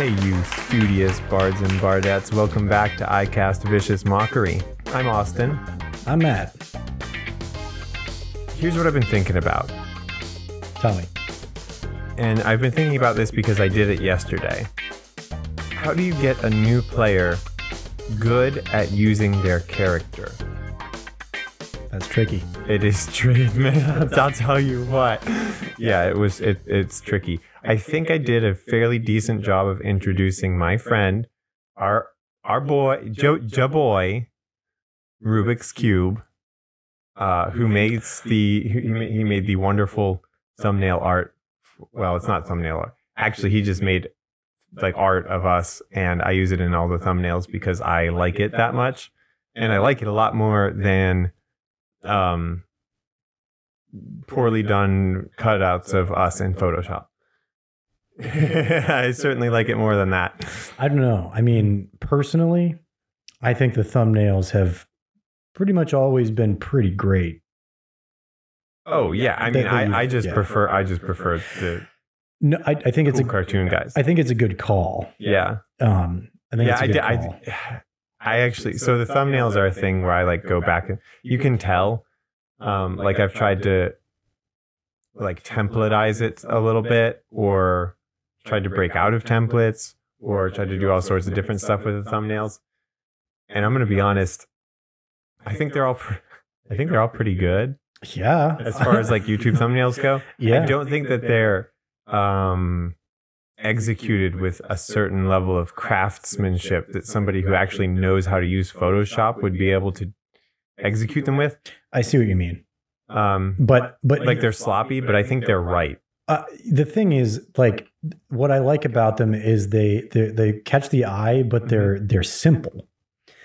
Hey, you studious bards and bardettes. Welcome back to iCast Vicious Mockery. I'm Austin. I'm Matt. Here's what I've been thinking about. Tell me. And I've been thinking about this because I did it yesterday. How do you get a new player good at using their character? That's tricky. It is tricky, man. I'll tell you what. Yeah, it's tricky. I think I did a fairly decent job of introducing my friend, our boy, boy, Rubik's Cube, who makes he made the wonderful thumbnail art. Well, it's not thumbnail art. Actually, he just made like art of us, and I use it in all the thumbnails because I like it that much, and I like it a lot more than poorly done cutouts of us in Photoshop. I certainly like it more than that. I don't know. I mean, personally, I think the thumbnails have pretty much always been pretty great. Oh yeah, I mean, I just prefer the No, I think it's cool cartoon guys. I think it's a good call. Yeah. I think it's a good call. I actually, so the thumbnails are a thing where I like go back and you can tell, like I've tried to like templatize it a little bit, or tried to break out of templates, or tried to do all sorts of different stuff with the thumbnails. And I'm going to be honest, I think they're all pretty good. Yeah. As far as like YouTube thumbnails go. Yeah. I don't think that they're executed with a certain level of craftsmanship that somebody who actually knows how to use Photoshop would be able to execute them with. I see what you mean. But like they're sloppy, but I think they're right. The thing is, like, what I like about them is they catch the eye, but they're simple.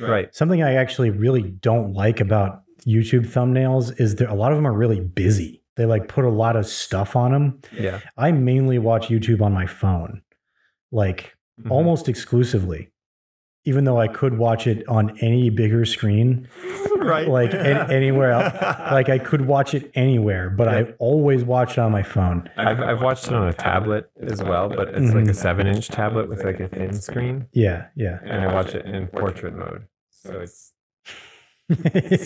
Right. Something I actually really don't like about YouTube thumbnails is a lot of them are really busy. They like put a lot of stuff on them. Yeah. I mainly watch YouTube on my phone, like almost exclusively, even though I could watch it on any bigger screen, right? Like anywhere else. Like I could watch it anywhere, but I always watch it on my phone. I've watched it on a tablet as well, but it's like a 7-inch tablet with like a thin screen. Yeah, yeah. And I watch it in portrait mode, so it's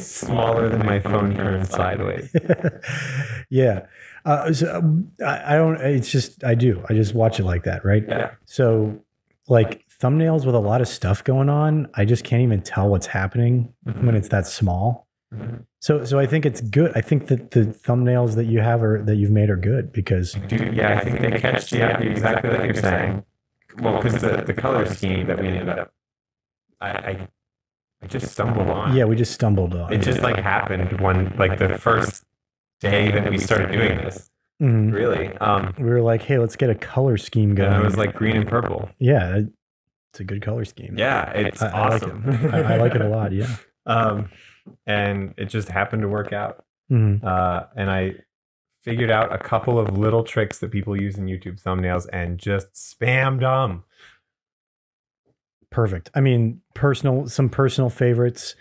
smaller than my phone turned sideways. Yeah. So I don't, it's just, I just watch it like that. Right. Yeah. So like thumbnails with a lot of stuff going on, I just can't even tell what's happening when it's that small. So I think it's good. I think that the thumbnails that you have that you've made are good because. I think they catch exactly what you're saying. Well, because the color scheme that we ended up, I just stumbled on. Yeah, we just stumbled on. It just like happened like the first day that we started doing this. Really. We were like, hey, let's get a color scheme going. And it was like green and purple. Yeah, it's a good color scheme. Yeah, it's awesome. I like it a lot, yeah. And it just happened to work out. And I figured out a couple of little tricks that people use in YouTube thumbnails and just spammed them. Perfect. I mean, some personal favorites.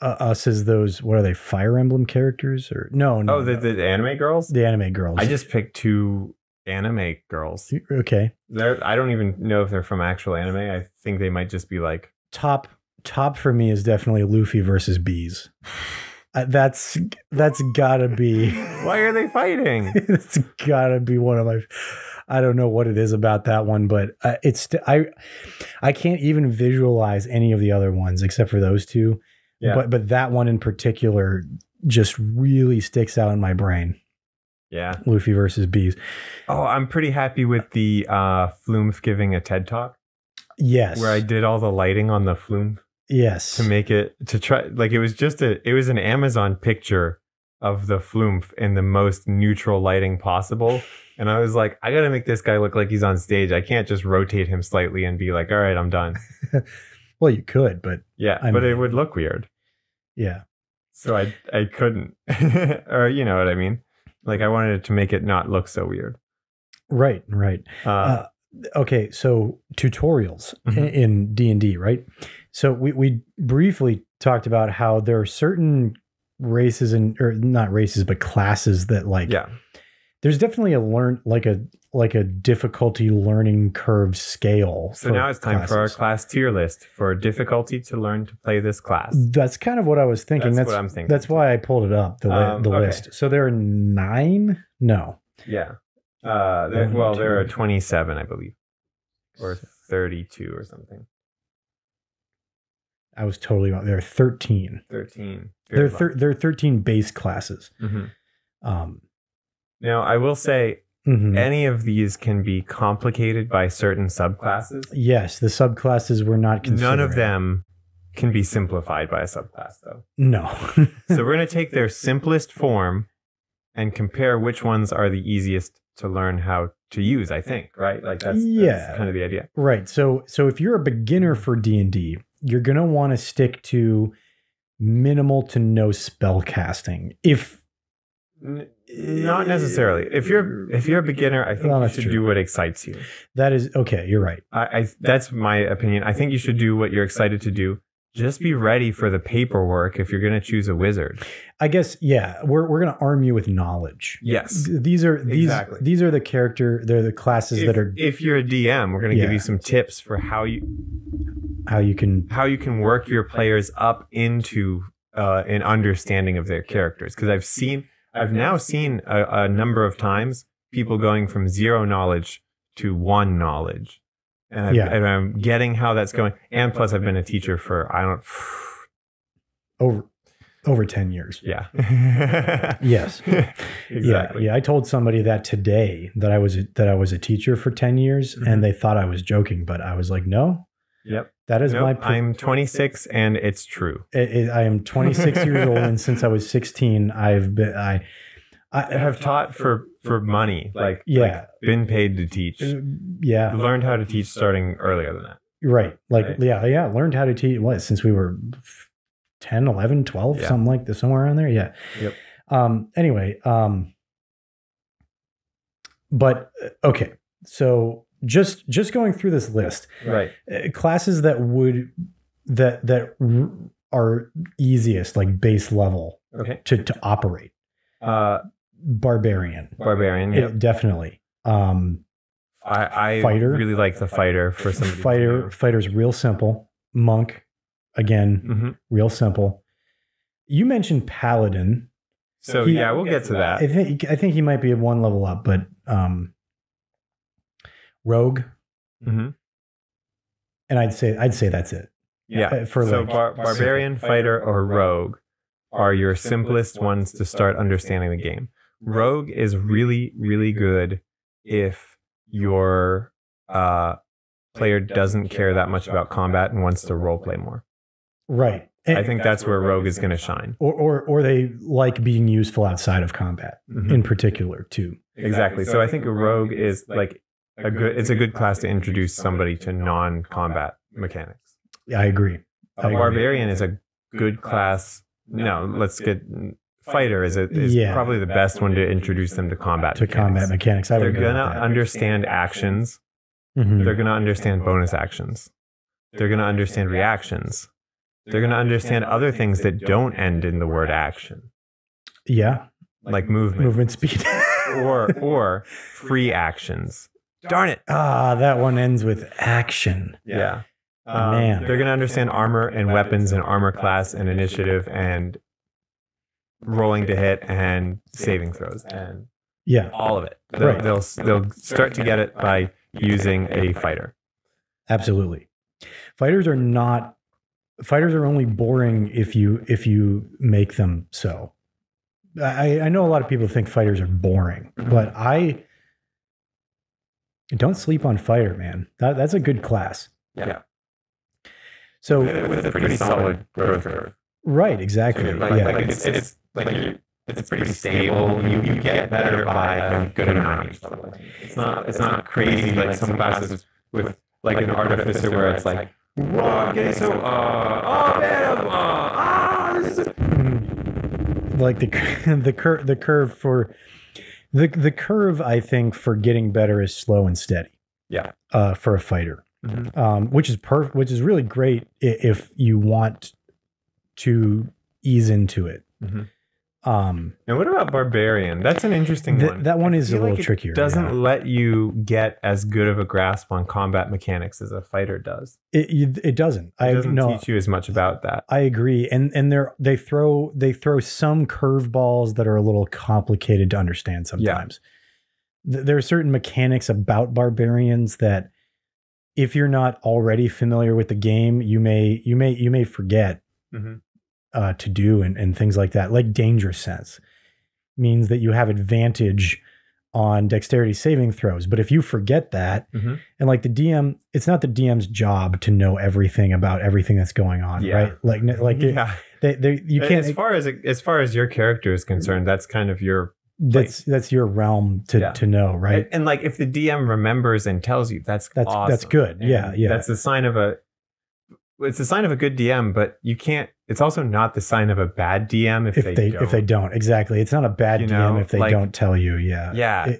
Us as those, what are they, Fire Emblem characters or no? Oh, the anime girls? The anime girls. I just picked 2 anime girls. Okay. I don't even know if they're from actual anime. I think they might just be like top for me is definitely Luffy versus Bees. That's gotta be. Why are they fighting? It's gotta be one of my. I don't know what it is about that one, but I can't even visualize any of the other ones except for those 2. Yeah. But that one in particular just really sticks out in my brain. Yeah. Luffy versus Bees. Oh, I'm pretty happy with the Flume giving a TED Talk. Yes. Where I did all the lighting on the Flume. Yes. To make it, to try, like it was an Amazon picture of the Flume in the most neutral lighting possible. And I was like, I got to make this guy look like he's on stage. I can't just rotate him slightly and be like, all right, I'm done. Well, you could, but. Yeah, but it would look weird. Yeah. So I couldn't. Or you know what I mean? Like I wanted to make it not look so weird. Right. Okay, so tutorials in D&D, right? So we briefly talked about how there are certain races or not races, but classes that like there's definitely a difficulty learning curve scale. So now it's time for our class tier list for difficulty to learn to play this class. That's kind of what I was thinking. That's what I'm thinking. That's why I pulled it up, the list. So there are 9? No. Yeah. There are 27, I believe. Or 32 or something. I was totally wrong. There are 13. 13. There are 13 base classes. Now, I will say any of these can be complicated by certain subclasses. Yes, the subclasses were not considered. None of them can be simplified by a subclass, though. No. So we're going to take their simplest form and compare which ones are the easiest to learn how to use, I think, right? Like that's kind of the idea. Right. So if you're a beginner for D&D, you're going to want to stick to minimal to no spell casting. Not necessarily. If you're a beginner, I think you should do what excites you. That is okay. You're right. That's my opinion. I think you should do what you're excited to do. Just be ready for the paperwork if you're going to choose a wizard. I guess, yeah, we're going to arm you with knowledge. Yes. These are the classes that are. If you're a DM, we're going to give you some tips for how you can work your players up into an understanding of their characters. Because I've now seen a number of times people going from 0 knowledge to 1 knowledge. And I'm getting how that's going. And plus, I've been a teacher for, over 10 years. Yeah. Yes. Exactly. Yeah. I told somebody that today that I was a teacher for 10 years and they thought I was joking, but I was like, no. Yep. That is I'm 26 and it's true. I am 26 years old, and since I was 16, I have taught for money, like been paid to teach. Learned how to teach starting earlier than that. Right. Learned how to teach since we were 10, 11, 12, something like this, somewhere around there. Yeah. Yep. Anyway, but okay. So just going through this list, right? Classes that are easiest, like base level, to operate. Barbarian. Yeah, definitely. I fighter. Really like the fighter for somebody. Fighter's real simple. Monk, again, real simple. You mentioned paladin. So we'll get to that. I think he might be 1 level up, but rogue. And I'd say that's it. Yeah. Barbarian, fighter, or rogue are your simplest ones to start understanding the game. Rogue is really, really good if your player doesn't care that much about combat and wants to roleplay more. Right. I think that's where Rogue is going to shine. Or they like being useful outside of combat in particular too. Exactly. So I think a Rogue is like it's a good class to introduce somebody to non-combat mechanics. I agree. Barbarian is a good class. No, let's get fighter is probably the best one to introduce them to combat mechanics. They're going to understand actions. They're going to understand bonus actions. They're going to understand reactions. They're going to understand other things that don't end in the word action. Yeah. Like movement speed. or free actions. Darn it. That one ends with action. Yeah. Man. They're going to understand armor and weapons and armor class and initiative and rolling to hit and saving throws and all of it. They'll start to get it by using a fighter. Absolutely. Fighters are only boring if you make them so. I know a lot of people think fighters are boring, but I don't sleep on fighter, man. That's a good class. Yeah. So with a pretty solid growth curve. Right, exactly. It's pretty stable. You get better by a good amount. It's not crazy like some classes with like an artificer where it's like, like the curve I think for getting better is slow and steady. Yeah. For a fighter. Which is really great if you want to ease into it. Now, what about Barbarian? That's an interesting one. That one is a little it trickier. Doesn't let you get as good of a grasp on combat mechanics as a fighter does. It doesn't. It doesn't teach you as much about that. I agree, and they throw some curveballs that are a little complicated to understand sometimes. Yeah. There are certain mechanics about Barbarians that, if you're not already familiar with the game, you may forget. Mm-hmm. To do and things like that, like Dangerous Sense means that you have advantage on dexterity saving throws. But if you forget that, mm-hmm. and like the DM, it's not the DM's job to know everything about everything that's going on, right? Like yeah. You can't. As far as your character is concerned, that's kind of your. That's your realm to know, right? And like if the DM remembers and tells you, that's awesome. That's good. And yeah. That's a sign of a. It's a sign of a good DM, but you can't. It's also not the sign of a bad DM if they don't. Exactly. It's not a bad DM if they don't tell you. Yeah. Yeah.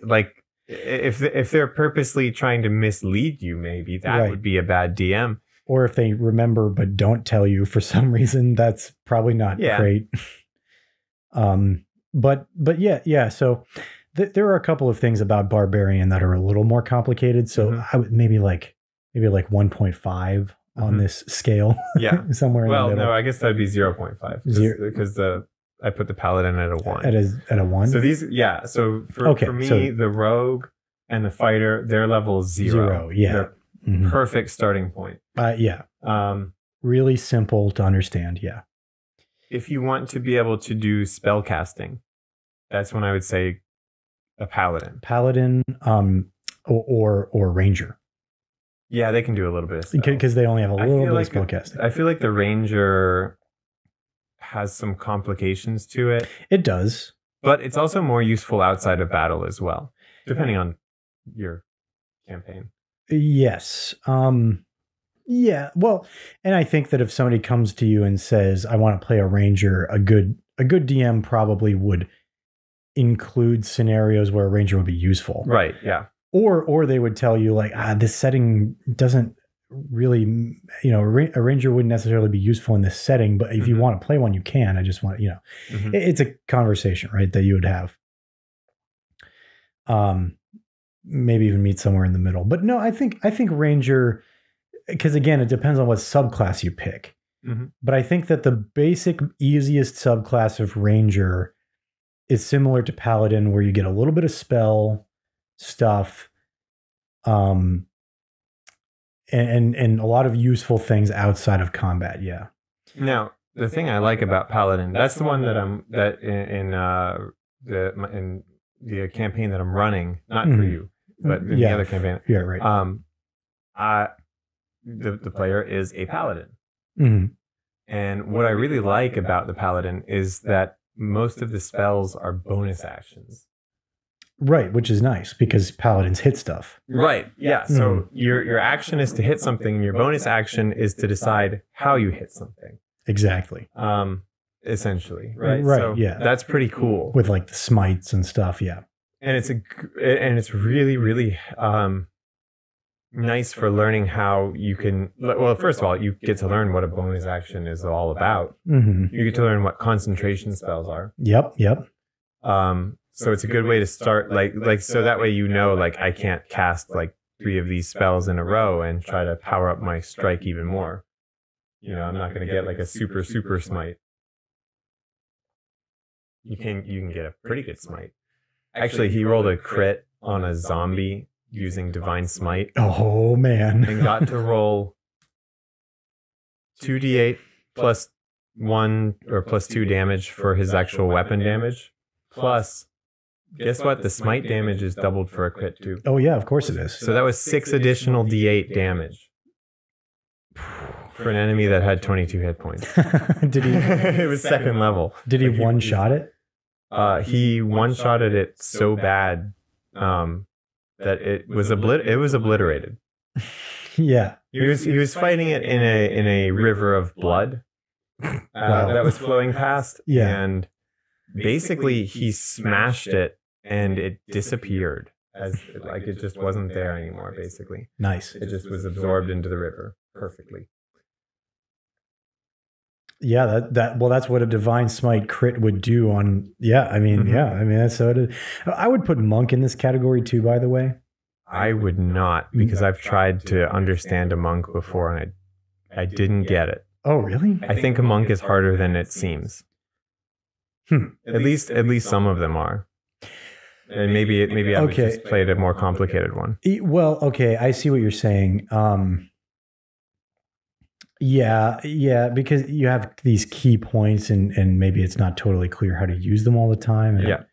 If they're purposely trying to mislead you, maybe that would be a bad DM. Or if they remember but don't tell you for some reason, that's probably not great. But yeah. So there are a couple of things about Barbarian that are a little more complicated. So mm-hmm. I would maybe like 1.5. On this scale, somewhere in the middle. No, I guess that'd be 0.5 because I put the Paladin at a 1. At a 1. So these, So for me, the Rogue and the Fighter, their level is 0. Yeah, they're mm-hmm. perfect starting point. Really simple to understand. Yeah. If you want to be able to do spell casting, that's when I would say a Paladin. Or Ranger. Yeah, they can do a little bit of spell. Because they only have a little bit of spellcasting. I feel like the Ranger has some complications to it. It does. But it's also more useful outside of battle as well, depending on your campaign. Yes. Yeah. Well, and I think that if somebody comes to you and says, I want to play a Ranger, a good DM probably would include scenarios where a Ranger would be useful. Right, yeah. Or they would tell you like, this setting doesn't really, a Ranger wouldn't necessarily be useful in this setting, but if mm-hmm. you want to play one, you can. I just want, mm-hmm. It's a conversation, right, that you would have. Maybe even meet somewhere in the middle. But no, I think Ranger, because again, it depends on what subclass you pick. Mm-hmm. But I think that the basic, easiest subclass of Ranger is similar to Paladin, where you get a little bit of spell stuff, and a lot of useful things outside of combat. Yeah. Now, the thing I like about Paladin, that's the one that in the campaign that I'm running, not mm-hmm. for you, but in the other campaign. Yeah, right. The player is a Paladin. Mm-hmm. And what I really like about the Paladin is that most of the spells are bonus actions. Right, which is nice because Paladins hit stuff. Right, yeah. So mm-hmm. your action is to hit something, and your bonus action is to decide how you hit something. Exactly. Essentially, right? Right, so yeah. That's pretty cool. With like the smites and stuff, yeah. And it's really, really nice for learning how you can. Well, first of all, you get to learn what a bonus action is all about. Mm-hmm. You get to learn what concentration spells are. Yep. So it's a good way to start, like so that way like I can't cast like 3 of these spells in a row and try to power up my strike even more. I'm not going to get like a super smite. You can get a pretty good smite. Actually, he rolled a crit on a zombie using Divine Smite. Oh man! And got to roll 2d8 plus 1 or plus 2 damage for his actual weapon damage. Plus, guess what? The smite damage is doubled for a crit too. Oh yeah, of course it is. So that was 6 additional d8 damage for an enemy that had 22 hit points. Did he? It was second level. Did he one-shot it? He one-shotted it so bad that it was obliterated. Yeah, he was fighting it in a river of blood that was flowing past. Yeah, and basically he smashed it and it disappeared, as like it just wasn't there anymore. Basically, nice. It just was absorbed into the river perfectly. Yeah, that's what a divine smite crit would do on. Yeah, I mean, that's so. I would put monk in this category too. By the way, I would not, because I've tried to understand a monk before and I didn't get it. Oh, really? I think a monk is harder than it seems. At least some of them are. And maybe I just played a more complicated one. Well, okay, I see what you're saying. Yeah, because you have these key points and maybe it's not totally clear how to use them all the time. Yeah.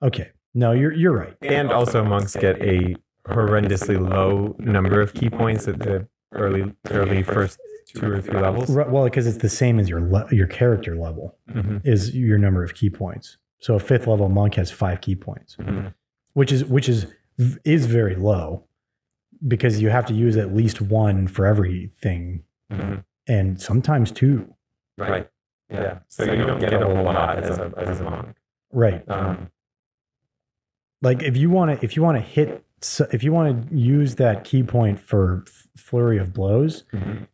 Okay. No, you're right. And also monks get a horrendously low number of key points at the early first 2 or 3 levels. Right, well, because it's the same as your character level is your number of key points. So a 5th level monk has 5 key points, which is very low because you have to use at least 1 for everything, and sometimes 2. Right. Yeah. So you don't get a whole lot as a monk. Right. Like if you want to use that key point for flurry of blows,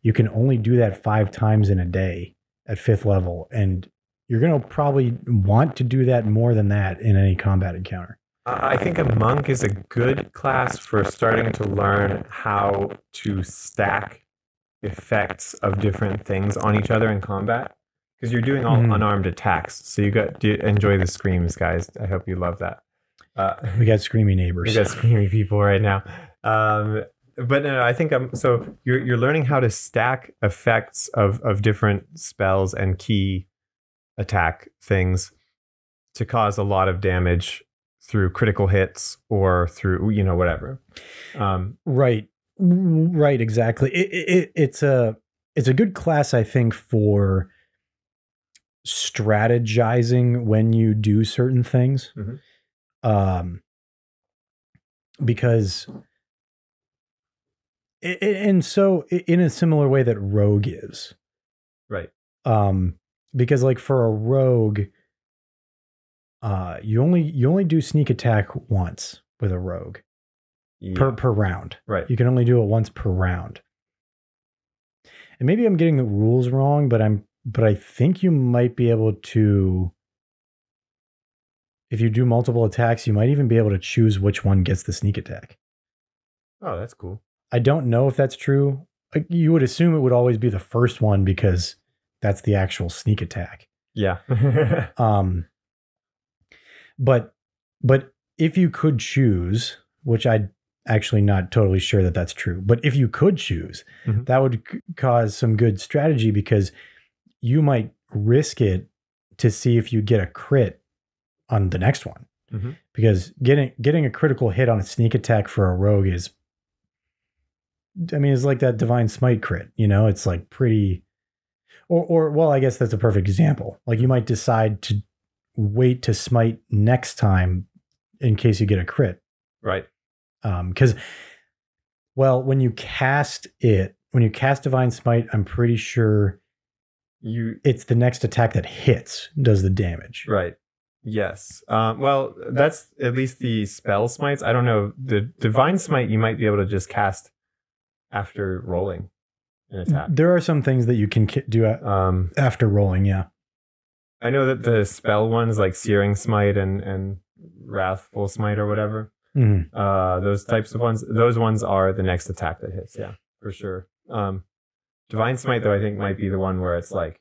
you can only do that 5 times in a day at 5th level, and you're going to probably want to do that more than that in any combat encounter. I think a monk is a good class for starting to learn how to stack effects of different things on each other in combat, because you're doing all unarmed attacks. So enjoy the screams, guys. I hope you love that. We got screaming neighbors. We got screaming people right now. But no, I think so you're learning how to stack effects of different spells and key attack things to cause a lot of damage through critical hits or through whatever. Right, exactly. It's a good class, I think, for strategizing when you do certain things. Because and so in a similar way that rogue is, right. Because like for a rogue, you only do sneak attack once with a rogue per round. Right. You can only do it once per round. And maybe I'm getting the rules wrong, but I think you might be able to, if you do multiple attacks, you might even be able to choose which one gets the sneak attack. Oh, that's cool. I don't know if that's true. You would assume it would always be the first one because that's the actual sneak attack. Yeah. But if you could choose, which I'm actually not totally sure that that's true, but if you could choose, that would cause some good strategy, because you might risk it to see if you get a crit on the next one. Because getting a critical hit on a sneak attack for a rogue is, it's like that divine smite crit, it's like pretty, or well, I guess that's a perfect example. Like you might decide to wait to smite next time in case you get a crit. Right. Because, when you cast divine smite, I'm pretty sure it's the next attack that hits does the damage. Right. Yes. Well, that's at least the spell smites. I don't know. The divine smite you might be able to just cast after rolling an attack. There are some things that you can do after rolling. Yeah. I know that the spell ones like Searing Smite and Wrathful Smite or whatever, those types of ones, those ones are the next attack that hits. Yeah, for sure. Divine Smite, though, I think might be the one where it's like,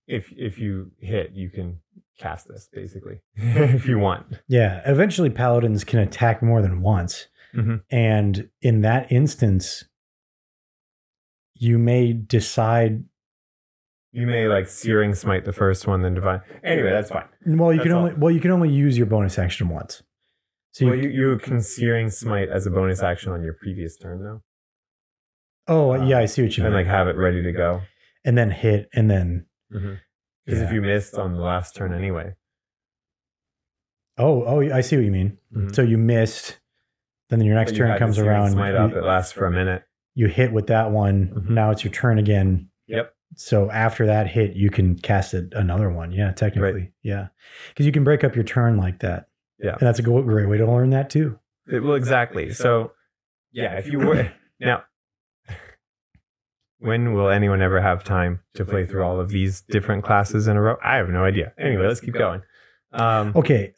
if you hit, you can cast this, basically, if you want. Yeah, eventually paladins can attack more than once. And in that instance, you may decide... You may like Searing Smite the first one, then Divine. Anyway, that's fine. Well, you can only use your bonus action once. So you can Searing Smite as a bonus action on your previous turn, though. Oh, yeah, I see what you mean. And like have it ready to go. And then hit, and then... Because if you missed on the last turn anyway. Oh, I see what you mean. So you missed, then your next turn comes around. Smite up, it lasts for a minute. You hit with that one. Now it's your turn again. Yep. So after that hit, you can cast another one. Yeah, technically. Right. Yeah. Because you can break up your turn like that. Yeah. And that's a great way to learn that too. Well, exactly. So, yeah, if you were... Now, When will anyone ever have time to play through all of these different classes in a row? I have no idea. Anyway, let's keep going. Okay.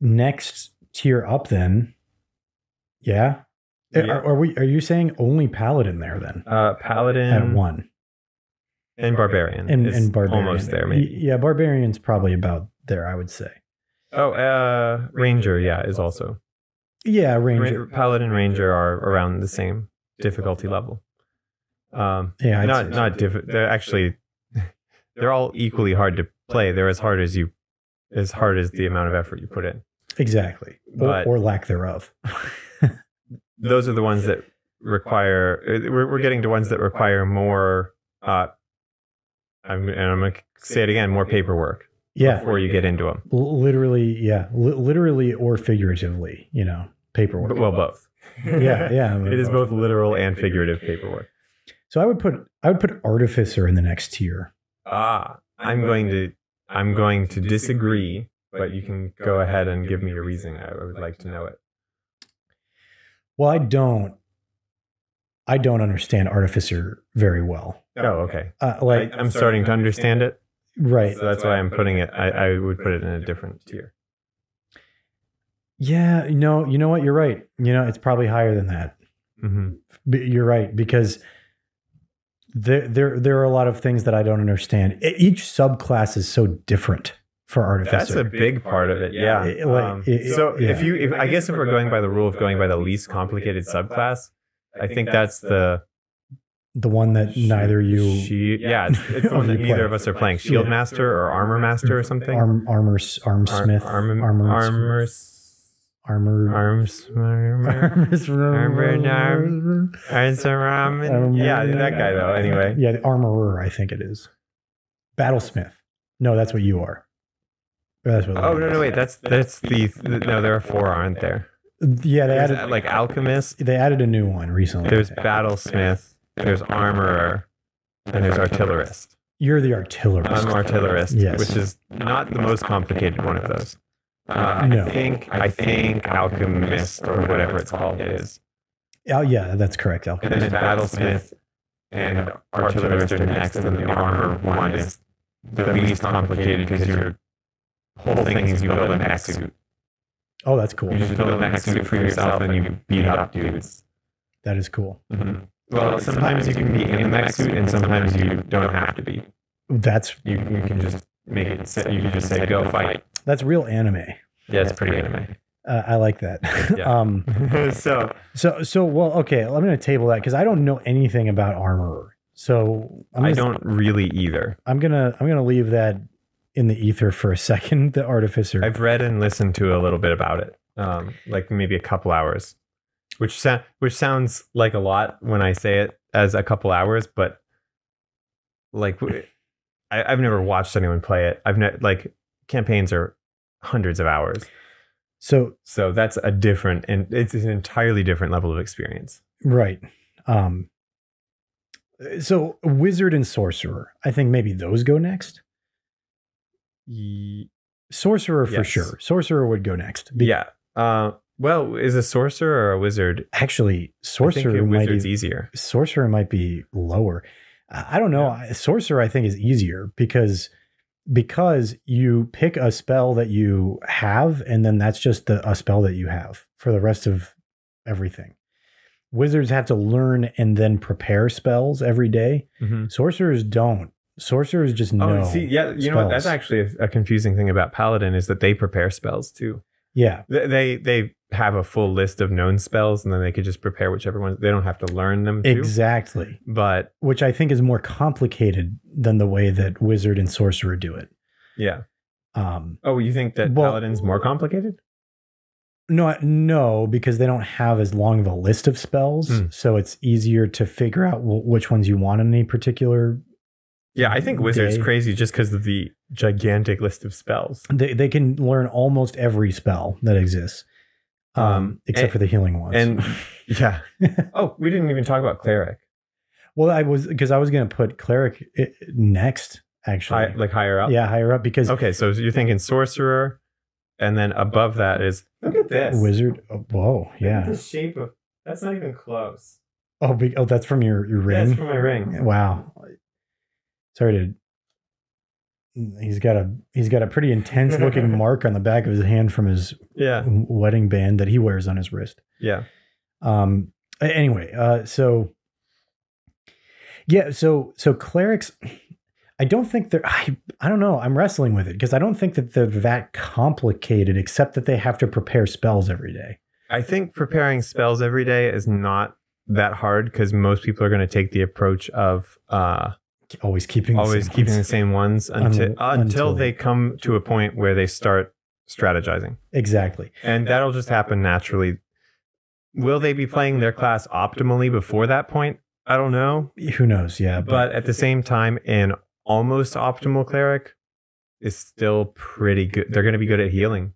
Next tier up then. Yeah. Are you saying only Paladin there then? Paladin at 1. And Barbarian. And Barbarian. Almost there, maybe. Yeah, Barbarian's probably about there, I would say. Oh, Ranger, is also. Yeah, Ranger. Paladin, Ranger are around the same difficulty level. Yeah, not difficult. They're actually they're all equally hard to play. They're as hard as the amount of effort you put in. Exactly, or lack thereof. Those are the ones that require. We're getting to ones that require more. I'm going to say it again: more paperwork. Yeah, before you get into them. Literally, yeah, literally or figuratively. Paperwork. Well, both. Yeah. It is both literal and figurative paperwork. So I would put Artificer in the next tier. I'm going to disagree, but you can go ahead and give me your reasoning. I would like to know it. Well, I don't understand Artificer very well. Oh, okay. I'm starting to understand it. Right. So that's why I'm putting it. I would put it in a different tier. Yeah. You know what? You're right. It's probably higher than that. Mm-hmm. You're right, because there are a lot of things that I don't understand. Each subclass is so different for Artificer. That's a big part of it. Yeah. If I guess if we're going by the rule of going by the least complicated subclass, I think that's the one that neither you. It's the one that neither of us are playing. Shield Master or Armor Master or something. Armsmith. Yeah, that guy though. Anyway, yeah, the Armorer, I think it is. Battlesmith. No, that's what you are. That's what. No, wait. That's the no. There are 4, aren't there? Yeah, they added like Alchemist. They added a new one recently. There's Battlesmith. There's Armorer, and there's Artillerist. You're the Artillerist. I'm Artillerist, yes. Which is not the most complicated one of those. No. I think Alchemist or whatever it's called is. Oh yeah, that's correct. Alchemist. And then Battlesmith and Artillerist are next, and then the Armor one is the least complicated because your whole thing is you build a mech suit. Oh, that's cool. You just build a mech suit for yourself and you beat up dudes. That is cool. Mm-hmm. Well, sometimes you can be in a mech suit, and sometimes you don't have to be. You can just make it. You can just say, "Go fight." That's real anime. Yeah, it's pretty anime. I like that. Yeah. So well, okay. I'm going to table that because I don't know anything about Armorer. So I don't really either. I'm gonna leave that in the ether for a second. The Artificer. I've read and listened to a little bit about it, like maybe a couple hours. Which sounds like a lot when I say it as a couple hours, but like I've never watched anyone play it. Campaigns are hundreds of hours. So that's it's an entirely different level of experience. Right. So Wizard and Sorcerer, I think maybe those go next. Sorcerer for sure. Sorcerer would go next. Well, is a sorcerer or a wizard? Actually, sorcerer easier. Sorcerer might be lower. I don't know. Yeah. Sorcerer, I think, is easier because you pick a spell that you have, and then that's just a spell that you have for the rest of everything. Wizards have to learn and then prepare spells every day. Mm-hmm. Sorcerers don't. Sorcerers just know. You know what? That's actually a confusing thing about Paladin is that they prepare spells too. Yeah, they have a full list of known spells, and then they could just prepare whichever ones. They don't have to learn them too. Exactly. But which I think is more complicated than the way that Wizard and Sorcerer do it. Yeah. You think that Paladin's more complicated? No, because they don't have as long of a list of spells, so it's easier to figure out which ones you want in any particular. Yeah, I think Wizard's crazy just because of the gigantic list of spells. They can learn almost every spell that exists, except for the healing ones. And yeah. We didn't even talk about Cleric. Well, I was going to put Cleric next, actually. Like higher up? Yeah, higher up because... Okay, so you're thinking Sorcerer, and then above that is... Look at this. Wizard. Oh, whoa, yeah. Look at the shape of... That's not even close. Oh, that's from your Yeah, ring. it's from my ring. Wow. Sorry to. He's got a pretty intense looking mark on the back of his hand from his wedding band that he wears on his wrist. Yeah. Anyway, so clerics, I don't think they're, I don't know. I'm wrestling with it because I don't think that they're that complicated, except that they have to prepare spells every day. I think preparing spells every day is not that hard because most people are going to take the approach of always keeping the same ones until they come to a point where they start strategizing. Exactly. And that'll just happen naturally. Will they be playing their class optimally before that point? I don't know. Who knows? Yeah. But at the same time, an almost optimal cleric is still pretty good. They're going to be good at healing.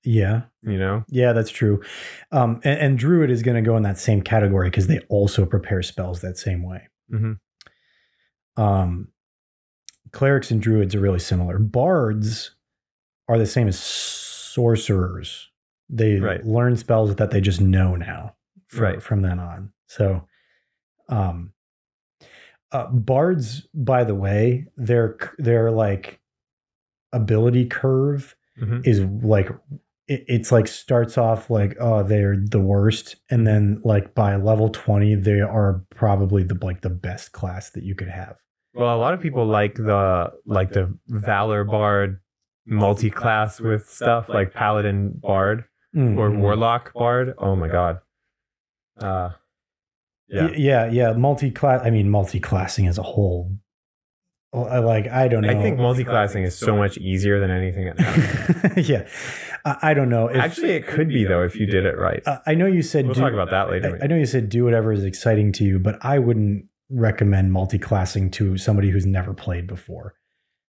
Yeah. You know? Yeah, that's true. And Druid is going to go in that same category because they also prepare spells that same way. Mm-hmm. Clerics and Druids are really similar. Bards are the same as sorcerers. They learn spells that they just know now from then on. So, bards, by the way, their like ability curve is like it's like starts off like, oh, they're the worst, and then like by level 20 they are probably the best class that you could have. Well, a lot of people like the Valor Bard multi-class with stuff like Paladin Bard or Warlock Bard. Oh my god. Yeah. Multi-class. I mean, multi-classing as a whole. I don't know. I think multi-classing is so much easier than anything else. Yeah. I don't know. Actually, it could be, though, if you did it right. I know you said... We'll talk about that later. I know you said do whatever is exciting to you, but I wouldn't recommend multi-classing to somebody who's never played before.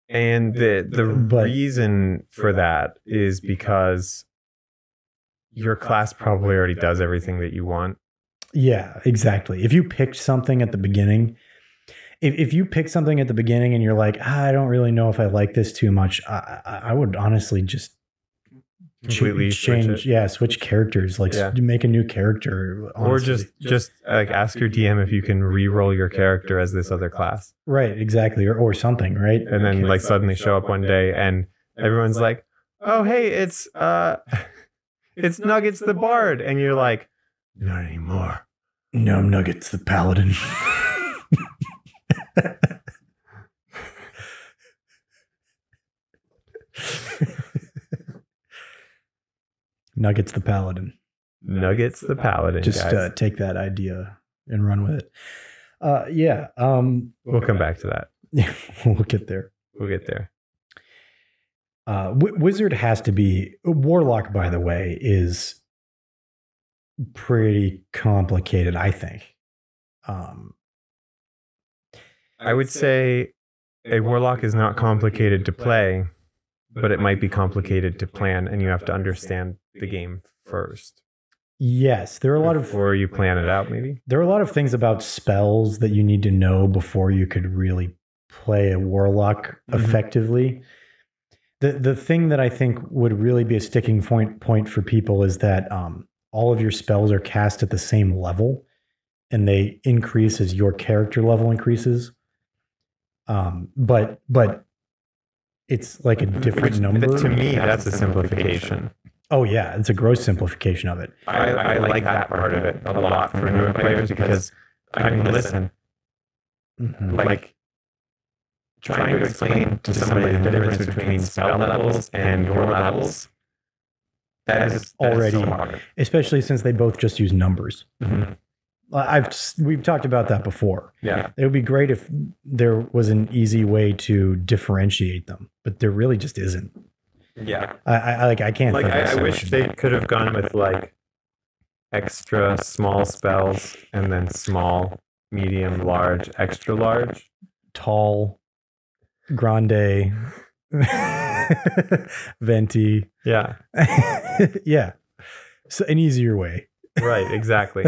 And the reason for that is because your class probably already does everything that you want. Yeah, exactly. If you picked something at the beginning... If you pick something at the beginning and you're like, I don't really know if I like this too much, I would honestly just completely switch characters, make a new character, honestly. Or just like ask your DM if you can re-roll your character as this other class. Right, exactly, or something, right? And then like suddenly show up one day and everyone's like, oh hey, it's Nuggets the Bard, and you're like, not anymore. No, I'm Nuggets the Paladin. Nuggets the Paladin. Nuggets the Paladin. Just take that idea and run with it. Yeah. We'll come back to that. We'll get there. Wizard has to be... Warlock, by the way, is pretty complicated, I think. I would say a Warlock is not complicated to play, but it might be complicated to plan, and you have to understand the game first. Yes, there are a lot of... Before you plan it out, maybe? There are a lot of things about spells that you need to know before you could really play a Warlock effectively. The thing that I think would really be a sticking point for people is that all of your spells are cast at the same level, and they increase as your character level increases. But it's like a different number. To me, that's a simplification. Oh yeah, it's a gross simplification of it. I like that part of it a lot for newer players because, I mean, listen, like trying to explain to somebody the difference between spell levels and your levels, that is already so hard. Especially since they both just use numbers. We've talked about that before. Yeah, it would be great if there was an easy way to differentiate them, but there really just isn't. Yeah, I can't. Like I wish they could have gone with like extra small spells and then small, medium, large, extra large, tall, grande, venti. Yeah, yeah. So an easier way. Right, exactly.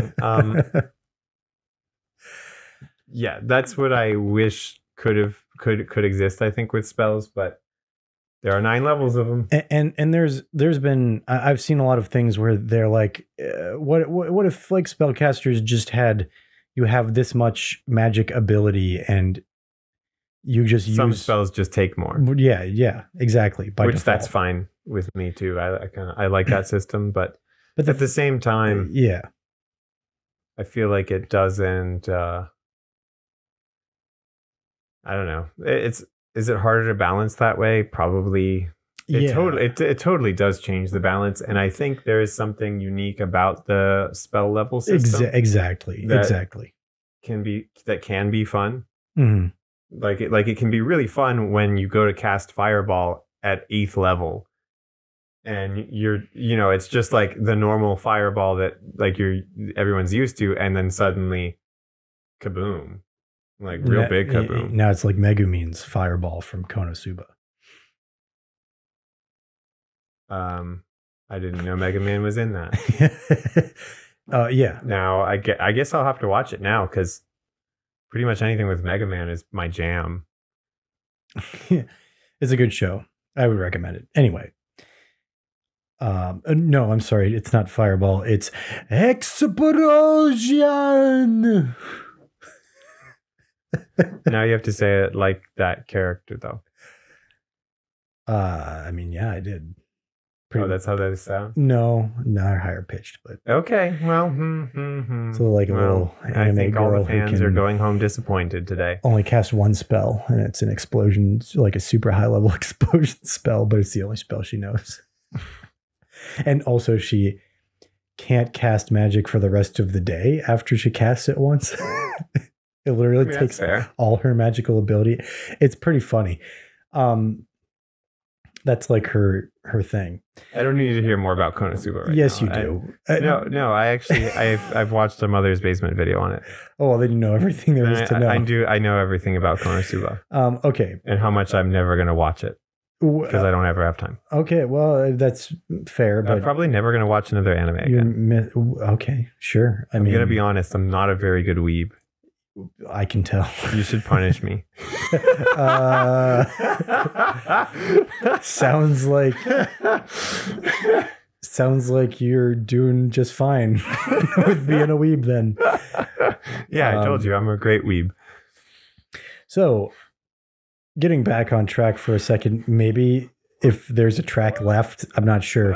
Yeah, that's what I wish could exist, I think, with spells, but There are 9 levels of them. And there's been I've seen a lot of things where they're like, what if like spellcasters just had, you have this much magic ability and you just Some use spells just take more. Yeah, exactly. By Which default. that's fine with me too. I like that system, but But at the same time, yeah, I feel like it doesn't. I don't know. Is it harder to balance that way? Probably. It totally does change the balance, and I think there is something unique about the spell level system. Exactly. Can be fun. Mm-hmm. Like it can be really fun when you go to cast Fireball at 8th level, and it's just like the normal Fireball that like everyone's used to, and then suddenly, kaboom, like real big kaboom. Now it's like Megumin's Fireball from Konosuba. I didn't know Mega Man was in that. Yeah. Now I guess I'll have to watch it now because pretty much anything with Mega Man is my jam. It's a good show. I would recommend it. Anyway. No, I'm sorry. It's not Fireball. It's Explosion. Now you have to say it like that character, though. I mean, yeah, I did. That's how that sounds? No, not higher pitched, but okay. Well, so like a little anime I think all girl the fans are going home disappointed today. Only cast one spell, and it's an explosion, like a super high level explosion spell, but it's the only spell she knows. And also, she can't cast magic for the rest of the day after she casts it once. It literally takes all her magical ability. It's pretty funny. That's like her thing. I don't need to hear more about Konosuba right yes, now. You do. No. I've watched a Mother's Basement video on it. Oh, well, then you know everything there is to know. I know everything about Konosuba. Okay. And how much I'm never going to watch it because I don't ever have time. Okay, well, that's fair. But I'm probably never going to watch another anime again. Okay, sure. I'm going to be honest. I'm not a very good weeb. I can tell. You should punish me. Sounds like you're doing just fine with being a weeb then. Yeah, I told you I'm a great weeb. So, getting back on track for a second, maybe if there's a track left, I'm not sure.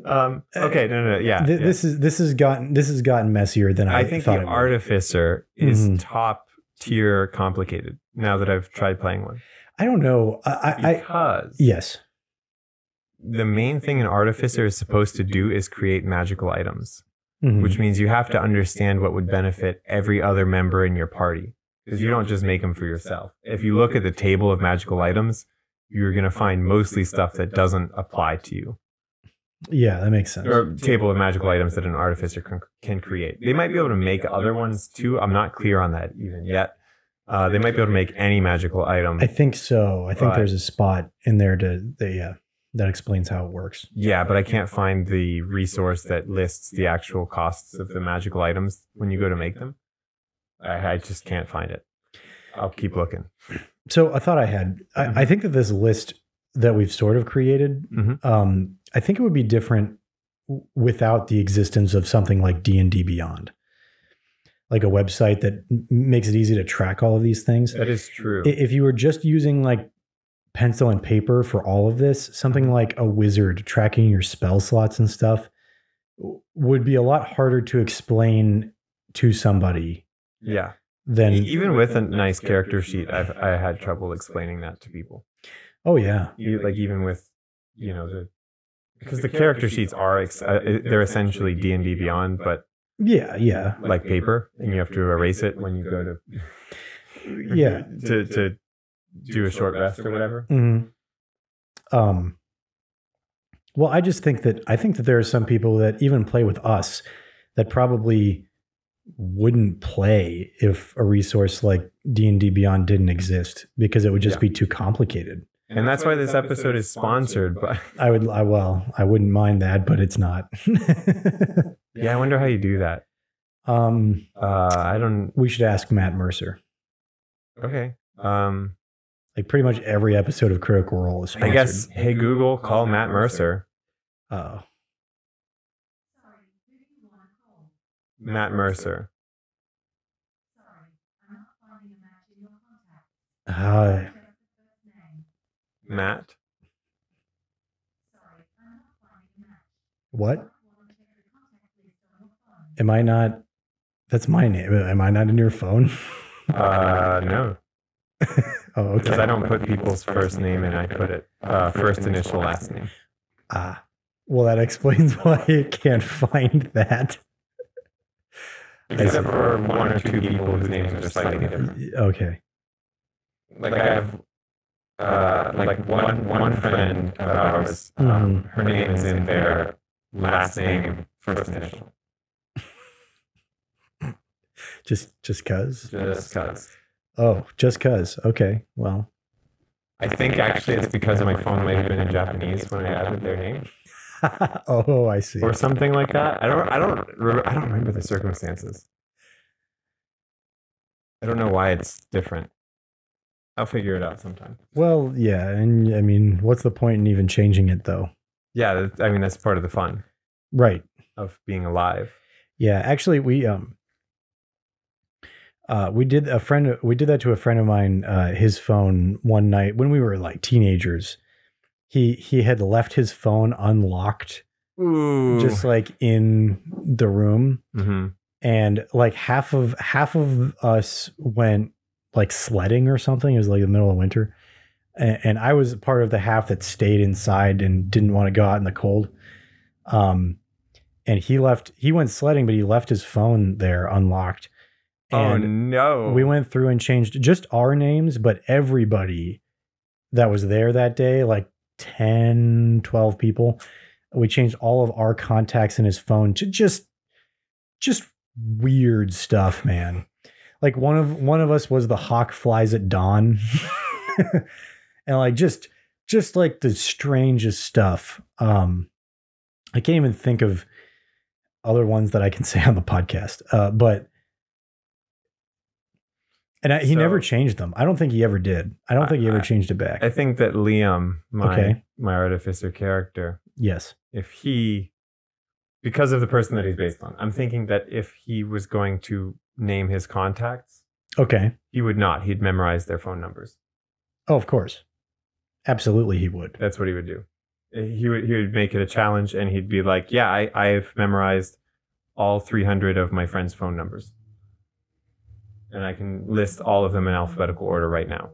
Okay, no, yeah. This has gotten messier than I think. Thought the Artificer is top tier complicated. Now that I've tried playing one, I don't know. Because yes, the main thing an Artificer is supposed to do is create magical items, which means you have to understand what would benefit every other member in your party. Because you don't just make them for yourself. If you look at the table of magical items, you're going to find mostly stuff that doesn't apply to you. Yeah, that makes sense. Or table of magical items that an Artificer can create. They might be able to make other ones too. I'm not clear on that even yet. They might be able to make any magical item. I think so. I think there's a spot in there that explains how it works. Yeah, but I can't find the resource that lists the actual costs of the magical items when you go to make them. I just can't find it. I'll keep looking. So I thought I had. I think that this list that we've sort of created, I think it would be different without the existence of something like D&D Beyond, like a website that makes it easy to track all of these things. That is true. If you were just using like pencil and paper for all of this, something like a wizard tracking your spell slots and stuff would be a lot harder to explain to somebody. Yeah. Than even with a nice character sheet, I had trouble explaining that to people. Oh yeah. Like even with, because the character sheets are they're essentially D&D Beyond, but yeah, like paper, and you have to erase it when you go to to do a short rest or whatever. Well, I think that there are some people that even play with us that probably wouldn't play if a resource like D&D Beyond didn't exist, because it would just be too complicated. And that's why this episode is sponsored by... I wouldn't mind that, but it's not. Yeah, I wonder how you do that. I don't... We should ask Matt Mercer. Okay. Like pretty much every episode of Critical Role is sponsored. I guess, hey Google, call Matt Mercer. Oh. Matt Mercer. Matt. What? Am I not? That's my name. Am I not in your phone? No. Oh, okay. Because I don't put people's first name in. I put it first initial, last name. Well, that explains why I can't find that. Except for one or two people whose names are slightly different. Okay. Like I have like one friend of ours, her name is in their last name, first initial. Just cause? Just cause. Oh, just cause. Okay. Well. I think actually it's because my phone might have been in Japanese when I added their name. Oh, I see. Or something like that. I don't remember the circumstances. I don't know why it's different. I'll figure it out sometime. Well, yeah, and I mean, what's the point in even changing it though? Yeah, I mean that's part of the fun. Right. Of being alive. Yeah, actually we did that to a friend of mine, his phone one night when we were like teenagers. He had left his phone unlocked. Ooh. Just like in the room. Mm-hmm. And like half of us went like sledding or something. It was like the middle of winter. And I was part of the half that stayed inside and didn't want to go out in the cold. And he went sledding, but he left his phone there unlocked. And oh no. We went through and changed just our names, but everybody that was there that day, like 10, 12 people, we changed all of our contacts in his phone to just weird stuff, man. Like one of us was the hawk flies at dawn. And like just like the strangest stuff. I can't even think of other ones that I can say on the podcast. But he never changed them. I don't think he ever did. I don't think he ever changed it back. I think that Liam, my artificer character, yes, because of the person that he's based on, I'm thinking that if he was going to name his contacts, okay, he would not. He'd memorize their phone numbers. Oh, of course, absolutely, he would. That's what he would do. He would make it a challenge, and he'd be like, "Yeah, I've memorized all 300 of my friends' phone numbers." And I can list all of them in alphabetical order right now.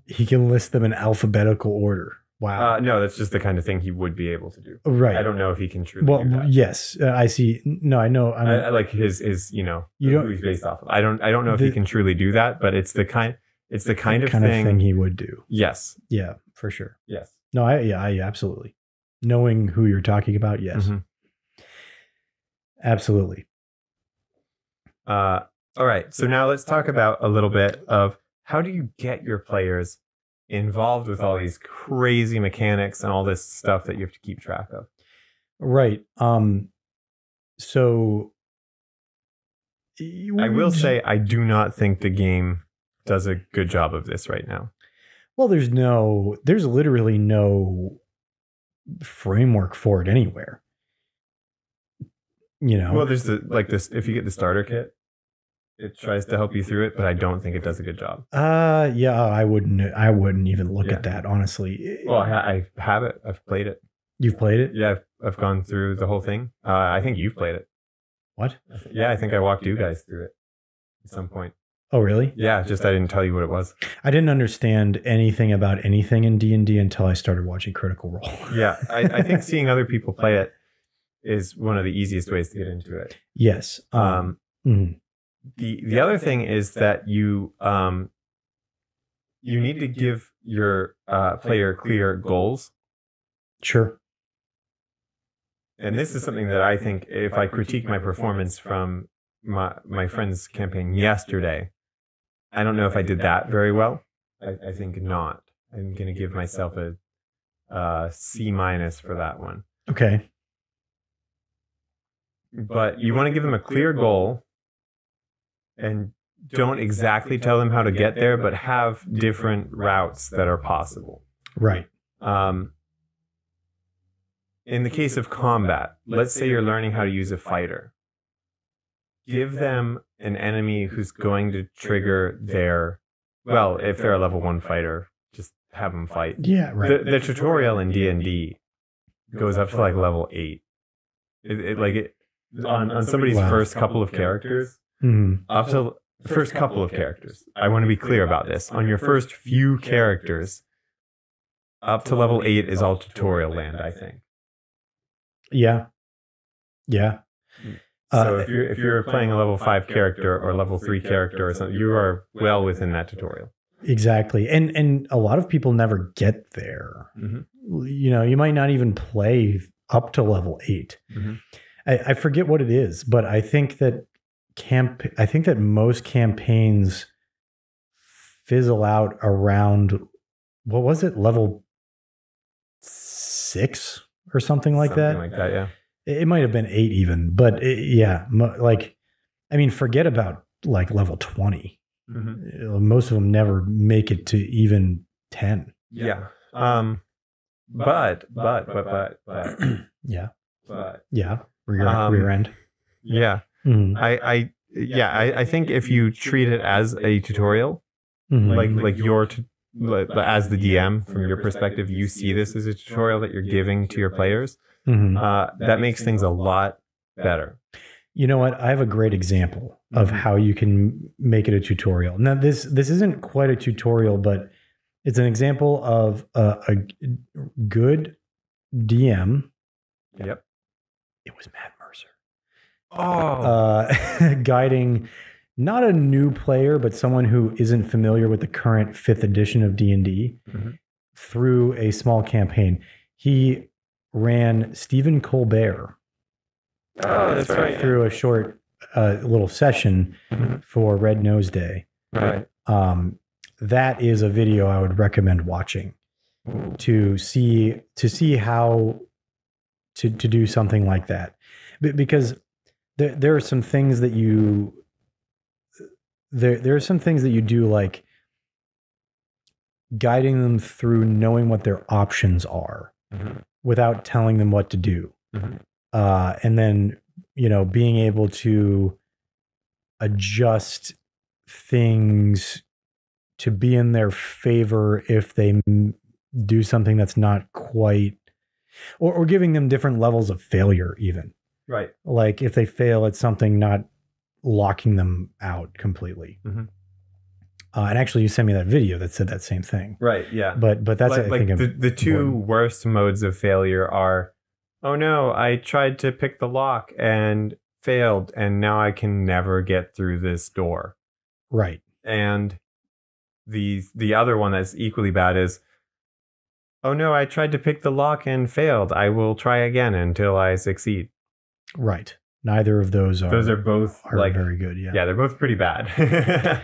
He can list them in alphabetical order. Wow. No, that's just the kind of thing he would be able to do. Right. I don't know if he can truly do that. Yes. I see. No, I know. I like his who he's based off of. I don't know if he can truly do that, but it's the kind of thing he would do. Yes. Yeah, for sure. Yes. No, I absolutely. Knowing who you're talking about, yes. Mm-hmm. Absolutely. All right, so now let's talk about a little bit of how do you get your players involved with all these crazy mechanics and all this stuff that you have to keep track of. Right. So I will say I do not think the game does a good job of this right now. Well, there's literally no framework for it anywhere. You know. Well, there's this if you get the starter kit, it tries to help you through it, but I don't think it does a good job. Yeah, I wouldn't even look at that, honestly. Well, I have it. I've played it. You've played it? Yeah, I've gone through the whole thing. I think you've played it. What? Yeah, I think I walked you guys through it at some point. Oh, really? Yeah, just I didn't tell you what it was. I didn't understand anything about anything in D&D until I started watching Critical Role. Yeah, I think seeing other people play it is one of the easiest ways to get into it. Yes. The other thing is that you need to give your player clear goals. Sure. And this is something that I think if I critique my performance from my friend's campaign yesterday, I don't know if I did that very well. I think not. I'm going to give myself a C- for that one. Okay. But you want to give them a clear goal. And don't exactly tell them how to get there, but have different routes that are possible. Right. In the case of combat, let's say you're learning how to use a fighter. Give them an enemy who's going to trigger their, well, if they're a level 1 fighter, just have them fight. Yeah, right. The tutorial in D&D goes up to like level 8. On somebody's first couple of characters, up to the first couple of characters. I want to be clear about this. On your first few characters, up to level 8 is all tutorial land, I think. Yeah. Yeah. So if you're playing a level 5 character or level 3 character or something, you are well within that tutorial. Exactly. And a lot of people never get there. Mm-hmm. You know, you might not even play up to level 8. Mm-hmm. I forget what it is, but I think that most campaigns fizzle out around, what was it, level 6 or something like that. Something like that, yeah. It might have been 8 even, but forget about like level 20. Mm-hmm. Most of them never make it to even 10. Yeah. But yeah. But yeah. Rear end. Yeah. Mm-hmm. I think if you treat it as a tutorial, mm-hmm. As the DM, from your perspective, you see this as a tutorial that you're giving to your players. Mm-hmm. That makes things a lot better. You know what? I have a great example of how you can make it a tutorial. Now, this isn't quite a tutorial, but it's an example of a good DM. Yep. It was Matt Mercer. Oh. Guiding not a new player, but someone who isn't familiar with the current 5th edition of D&D mm-hmm. through a small campaign. He ran Stephen Colbert that's right, through a short little session mm-hmm. for Red Nose Day. Right. That is a video I would recommend watching to see how to do something like that, because there are some things that you there are some things that you do, like guiding them through knowing what their options are mm-hmm. without telling them what to do. Mm-hmm. And then, being able to adjust things to be in their favor if they do something that's not quite, or giving them different levels of failure even. Right. Like if they fail at something, not locking them out completely. Mm-hmm. And actually, you sent me that video that said that same thing. Right. Yeah. But that's I think the two worst modes of failure are, oh no, I tried to pick the lock and failed, and now I can never get through this door. Right. And the other one that's equally bad is, oh no, I tried to pick the lock and failed. I will try again until I succeed. Right. Neither of those are. Those are both very good. Yeah. Yeah, they're both pretty bad.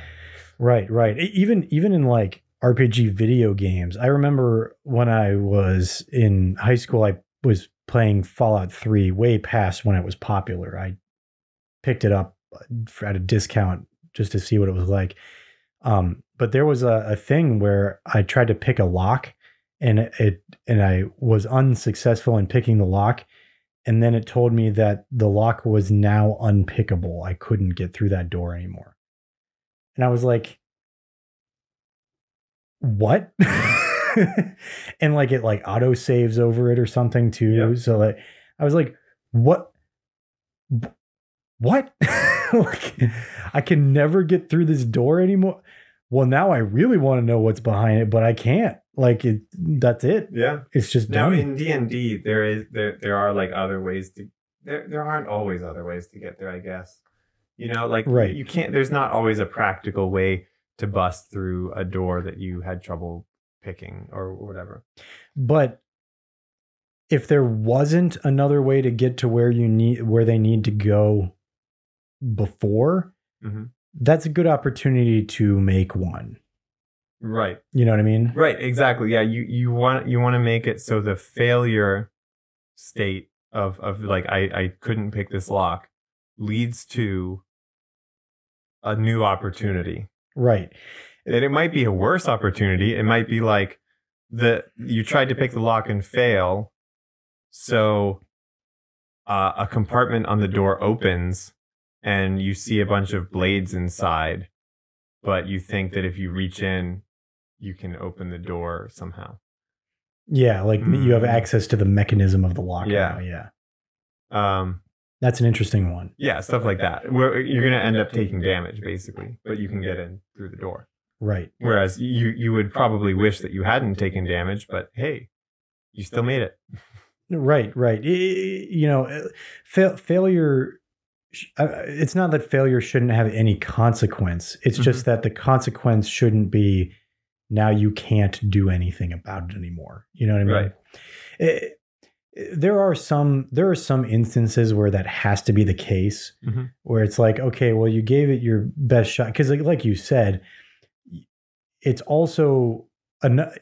Right. Even in like RPG video games, I remember when I was in high school, I was playing Fallout 3 way past when it was popular. I picked it up at a discount just to see what it was like. But there was a thing where I tried to pick a lock, and I was unsuccessful in picking the lock. And then it told me that the lock was now unpickable. I couldn't get through that door anymore. And I was like, what? And like it like auto saves over it or something too. Yep. So like, I was like, what? Like, I can never get through this door anymore. Well, now I really want to know what's behind it, but I can't. Like that's it. Yeah, it's just now done. In D&D there are like other ways to. There aren't always other ways to get there, I guess. Right. You can't. There's not always a practical way to bust through a door that you had trouble picking or whatever. But if there wasn't another way to get to where they need to go before, mm-hmm. that's a good opportunity to make one. Right. You know what I mean? Right. Exactly. Yeah. You want to make it so the failure state of like, I couldn't pick this lock leads to a new opportunity. Right. And it might be a worse opportunity. It might be like you tried to pick the lock and fail. So a compartment on the door opens and you see a bunch of blades inside, but you think that if you reach in, you can open the door somehow. Yeah, like you have access to the mechanism of the lock. Yeah. Now. Yeah. That's an interesting one. Yeah, stuff like that. Where you're going to end up taking damage, basically, but you can get in through the door. Right. Whereas you would probably wish that you hadn't taken damage, but hey, you still made it. Right. Failure. It's not that failure shouldn't have any consequence. It's just that the consequence shouldn't be now you can't do anything about it anymore. You know what I mean? Right. There are some instances where that has to be the case, where it's like, okay, well, you gave it your best shot. Because like you said, it's also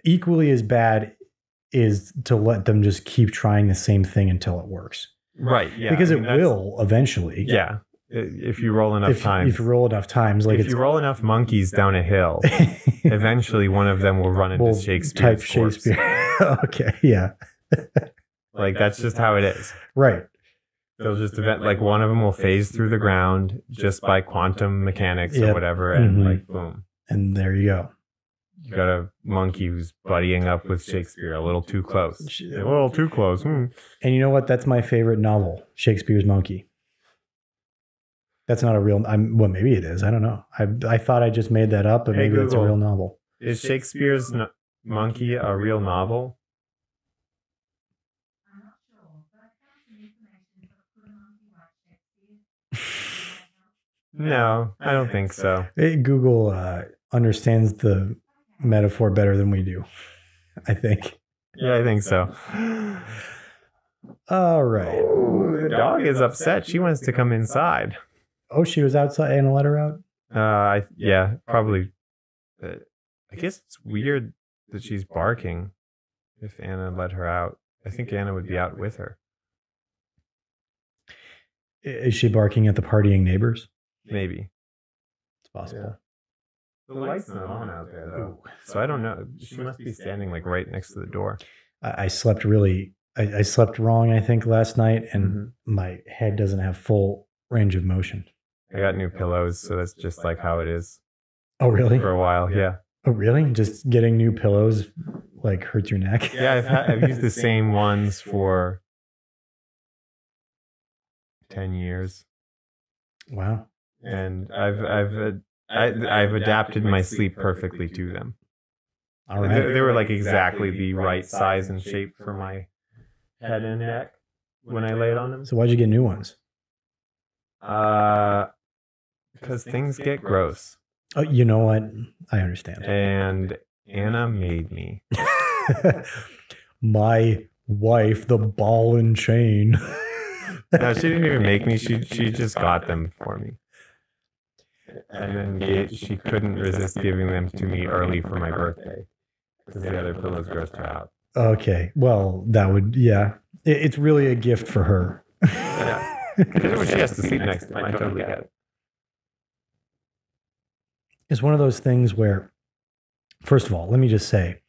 equally as bad is to let them just keep trying the same thing until it works. Right. Yeah. Because it will eventually. Yeah. If you roll enough times. If you roll enough times. Like if you roll enough monkeys down a hill, eventually one of them will run into Shakespeare's corpse. Shakespeare. Okay. Yeah. Like that's just how it is. Right. They'll just like one of them will phase through the ground just by quantum mechanics or whatever. And like, boom. And there you go. You got a monkey who's buddying up with Shakespeare a little too close. A little too close. And you know what? That's my favorite novel, Shakespeare's Monkey. That's not a real... well, maybe it is. I don't know. I thought I just made that up, but maybe it's a real novel. Is Shakespeare's Monkey a real novel? No, I don't think so. Google understands the metaphor better than we do, I think. Yeah, I think so. All right. Oh, the dog is upset. She wants to come inside. Oh, she was outside. Anna let her out? Yeah, probably. I guess it's weird that she's barking if Anna let her out. I think Anna would be out with her. Is she barking at the partying neighbors? Maybe. It's possible. Yeah. The light's not on out there, though. So I don't know. She must be standing like right next to the door. I slept I slept wrong, I think, last night, and my head doesn't have full range of motion. I got new pillows, so that's just like how it is. Oh, really? For a while, yeah. Oh, really? Just getting new pillows like hurts your neck? Yeah, I've used the same ones for 10 years. Wow. And I've adapted my sleep perfectly to them. All right. They were like exactly the right size and shape for my head and neck when I laid on them. So why'd you get new ones? Because things get gross. Oh, you know what? I understand. And Anna made me. My wife, the ball and chain. No, she didn't even make me. She just got them for me. And then she couldn't resist giving them to me early for my birthday because the other pillows grossed her out. Okay. Well, that would, yeah. It's really a gift for her. Yeah. Because she has to sleep next to me. I totally get it. It's one of those things where, first of all, let me just say,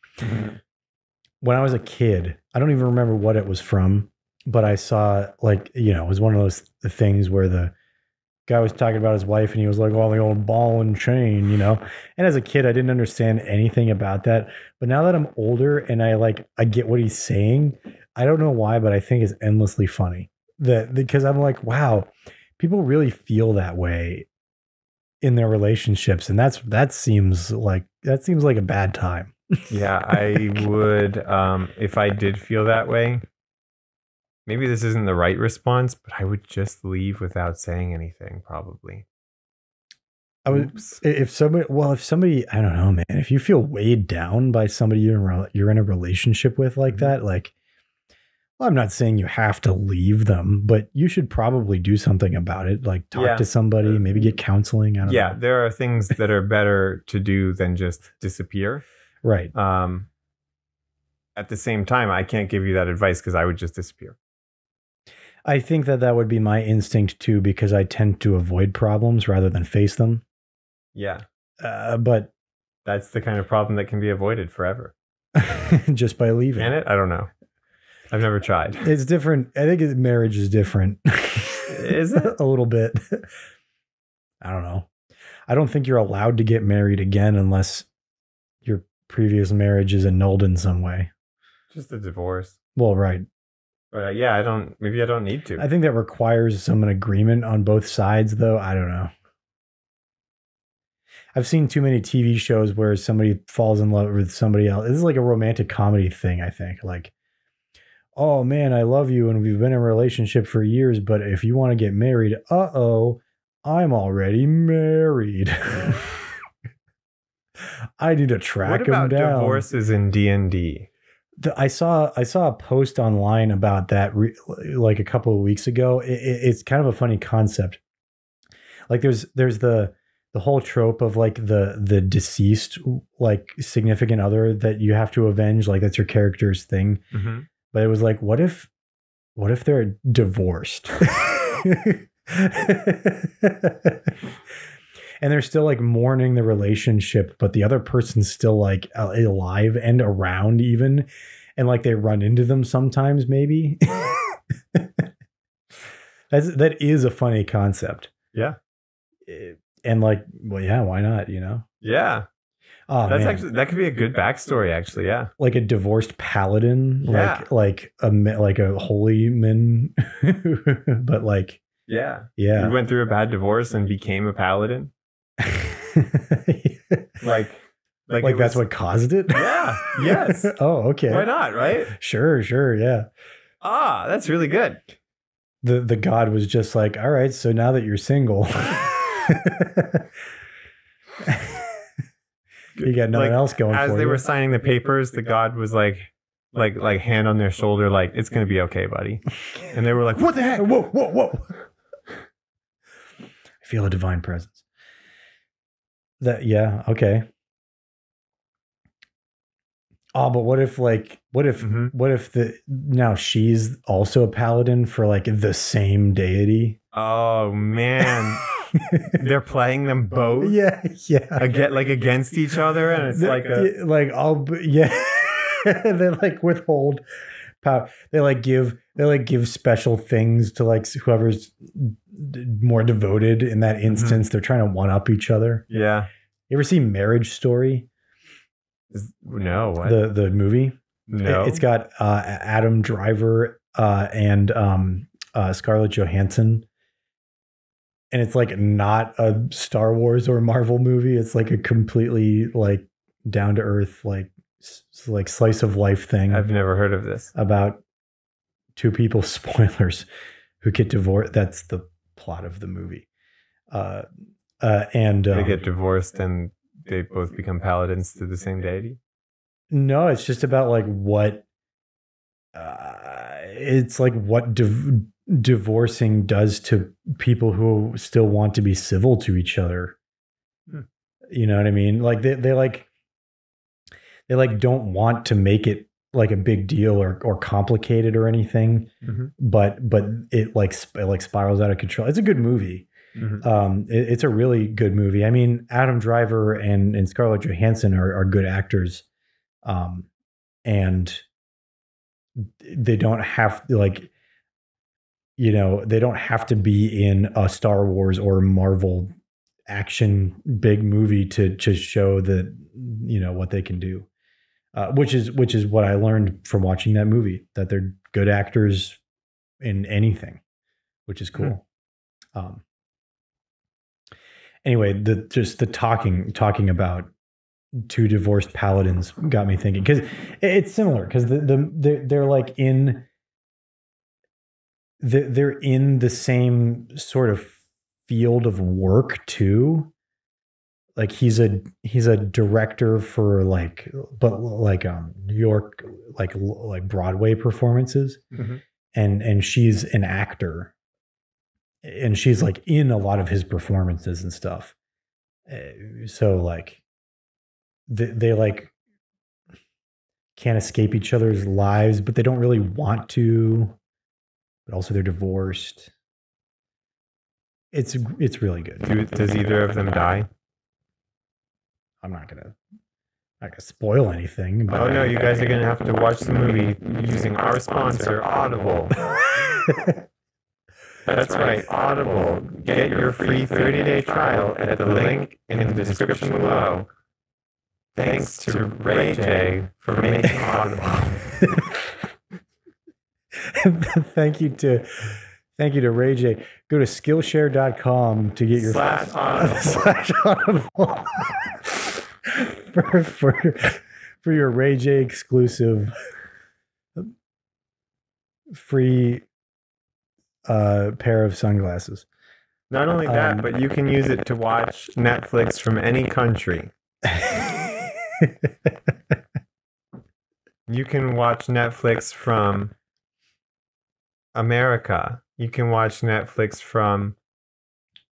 when I was a kid, I don't even remember what it was from, but I saw, like, it was one of those things where the guy was talking about his wife and he was like, oh, the old ball and chain, And as a kid, I didn't understand anything about that. But now that I'm older and I get what he's saying, I don't know why, but I think it's endlessly funny. Because I'm like, wow, people really feel that way in their relationships. And that seems like a bad time. Yeah, I would, if I did feel that way, maybe this isn't the right response, but I would just leave without saying anything, probably. If somebody, I don't know, man, if you feel weighed down by somebody you're in a relationship with like that, well, I'm not saying you have to leave them, but you should probably do something about it. Like talk to somebody, maybe get counseling. I don't know. There are things that are better to do than just disappear. Right. At the same time, I can't give you that advice because I would just disappear. I think that would be my instinct too, because I tend to avoid problems rather than face them. Yeah. But That's the kind of problem that can be avoided forever. just by leaving. Can it? I don't know. I've never tried. It's different. I think marriage is different. Is it? A little bit. I don't know. I don't think you're allowed to get married again unless your previous marriage is annulled in some way. Just a divorce. Well, right. But maybe I don't need to. I think that requires some agreement on both sides, though. I don't know. I've seen too many TV shows where somebody falls in love with somebody else. This is like a romantic comedy thing, I think. Like, oh man, I love you and we've been in a relationship for years, but if you want to get married, I'm already married. I need to track him down. What about divorces in D&D? I saw a post online about that like a couple of weeks ago. It's kind of a funny concept. Like there's the whole trope of like the deceased like significant other that you have to avenge. Like that's your character's thing. Mm-hmm. But it was like, what if they're divorced? And they're still like mourning the relationship, but the other person's still like alive and around even. And like they run into them sometimes, maybe. That is a funny concept. Yeah. And like, well, yeah, why not? You know? Yeah. Oh, that's man. actually, that could be a good backstory, actually. Yeah. Like a divorced paladin, Yeah. like a holy man, but like, Yeah. yeah. You went through a bad divorce and became a paladin. Like that's what caused it? Yeah. Yes. Oh, okay. Why not? Right? Sure. Yeah. That's really good. The god was just like, all right, so now that you're single, you got nothing else going for you. As they were signing the papers, the god was like hand on their shoulder, like, it's going to be okay, buddy. And they were like, what the heck? Whoa. I feel a divine presence. Okay. Oh, but what if now she's also a paladin for like the same deity? Oh man. They're playing them both. Yeah. Against each other, and it's they like withhold power. They give special things to like whoever's more devoted in that instance. Mm-hmm. They're trying to one up each other. Yeah. You ever see Marriage Story? No. What? The movie? No. It's got Adam Driver and Scarlett Johansson. And it's like not a Star Wars or Marvel movie. It's like a completely like down to earth, like slice of life thing. I've never heard of this. About two people, spoilers, who get divorced. That's the plot of the movie. And they get divorced and they both become paladins to the same deity. No, it's just about like what it's like what divorcing does to people who still want to be civil to each other. You know what I mean? Like they don't want to make it like a big deal or complicated or anything, mm-hmm. but it like spirals out of control. It's a good movie. Mm-hmm. It's a really good movie. I mean, Adam Driver and Scarlett Johansson are good actors, and they don't have they don't have to be in a Star Wars or Marvel action big movie to show that what they can do. Which is what I learned from watching that movie, that they're good actors in anything, which is cool. Mm-hmm. Anyway, the talking about two divorced paladins got me thinking, because it's similar, because they're like they're in the same sort of field of work too. Like he's a director for New York like Broadway performances, mm-hmm. and she's an actor. And she's like in a lot of his performances and stuff. So like they like can't escape each other's lives, but they don't really want to, but also they're divorced. It's really good. Does either of them die? I'm not gonna spoil anything. But Oh no, you guys are gonna have to watch the movie using our sponsor, Audible. That's right, Audible. Get your free 30-day trial at the link in the description below. Thanks to Ray J for making Audible. Thank you to Ray J. Go to Skillshare.com to get your /Audible for your Ray J exclusive free pair of sunglasses. Not only that, but you can use it to watch Netflix from any country. You can watch Netflix from America. You can watch Netflix from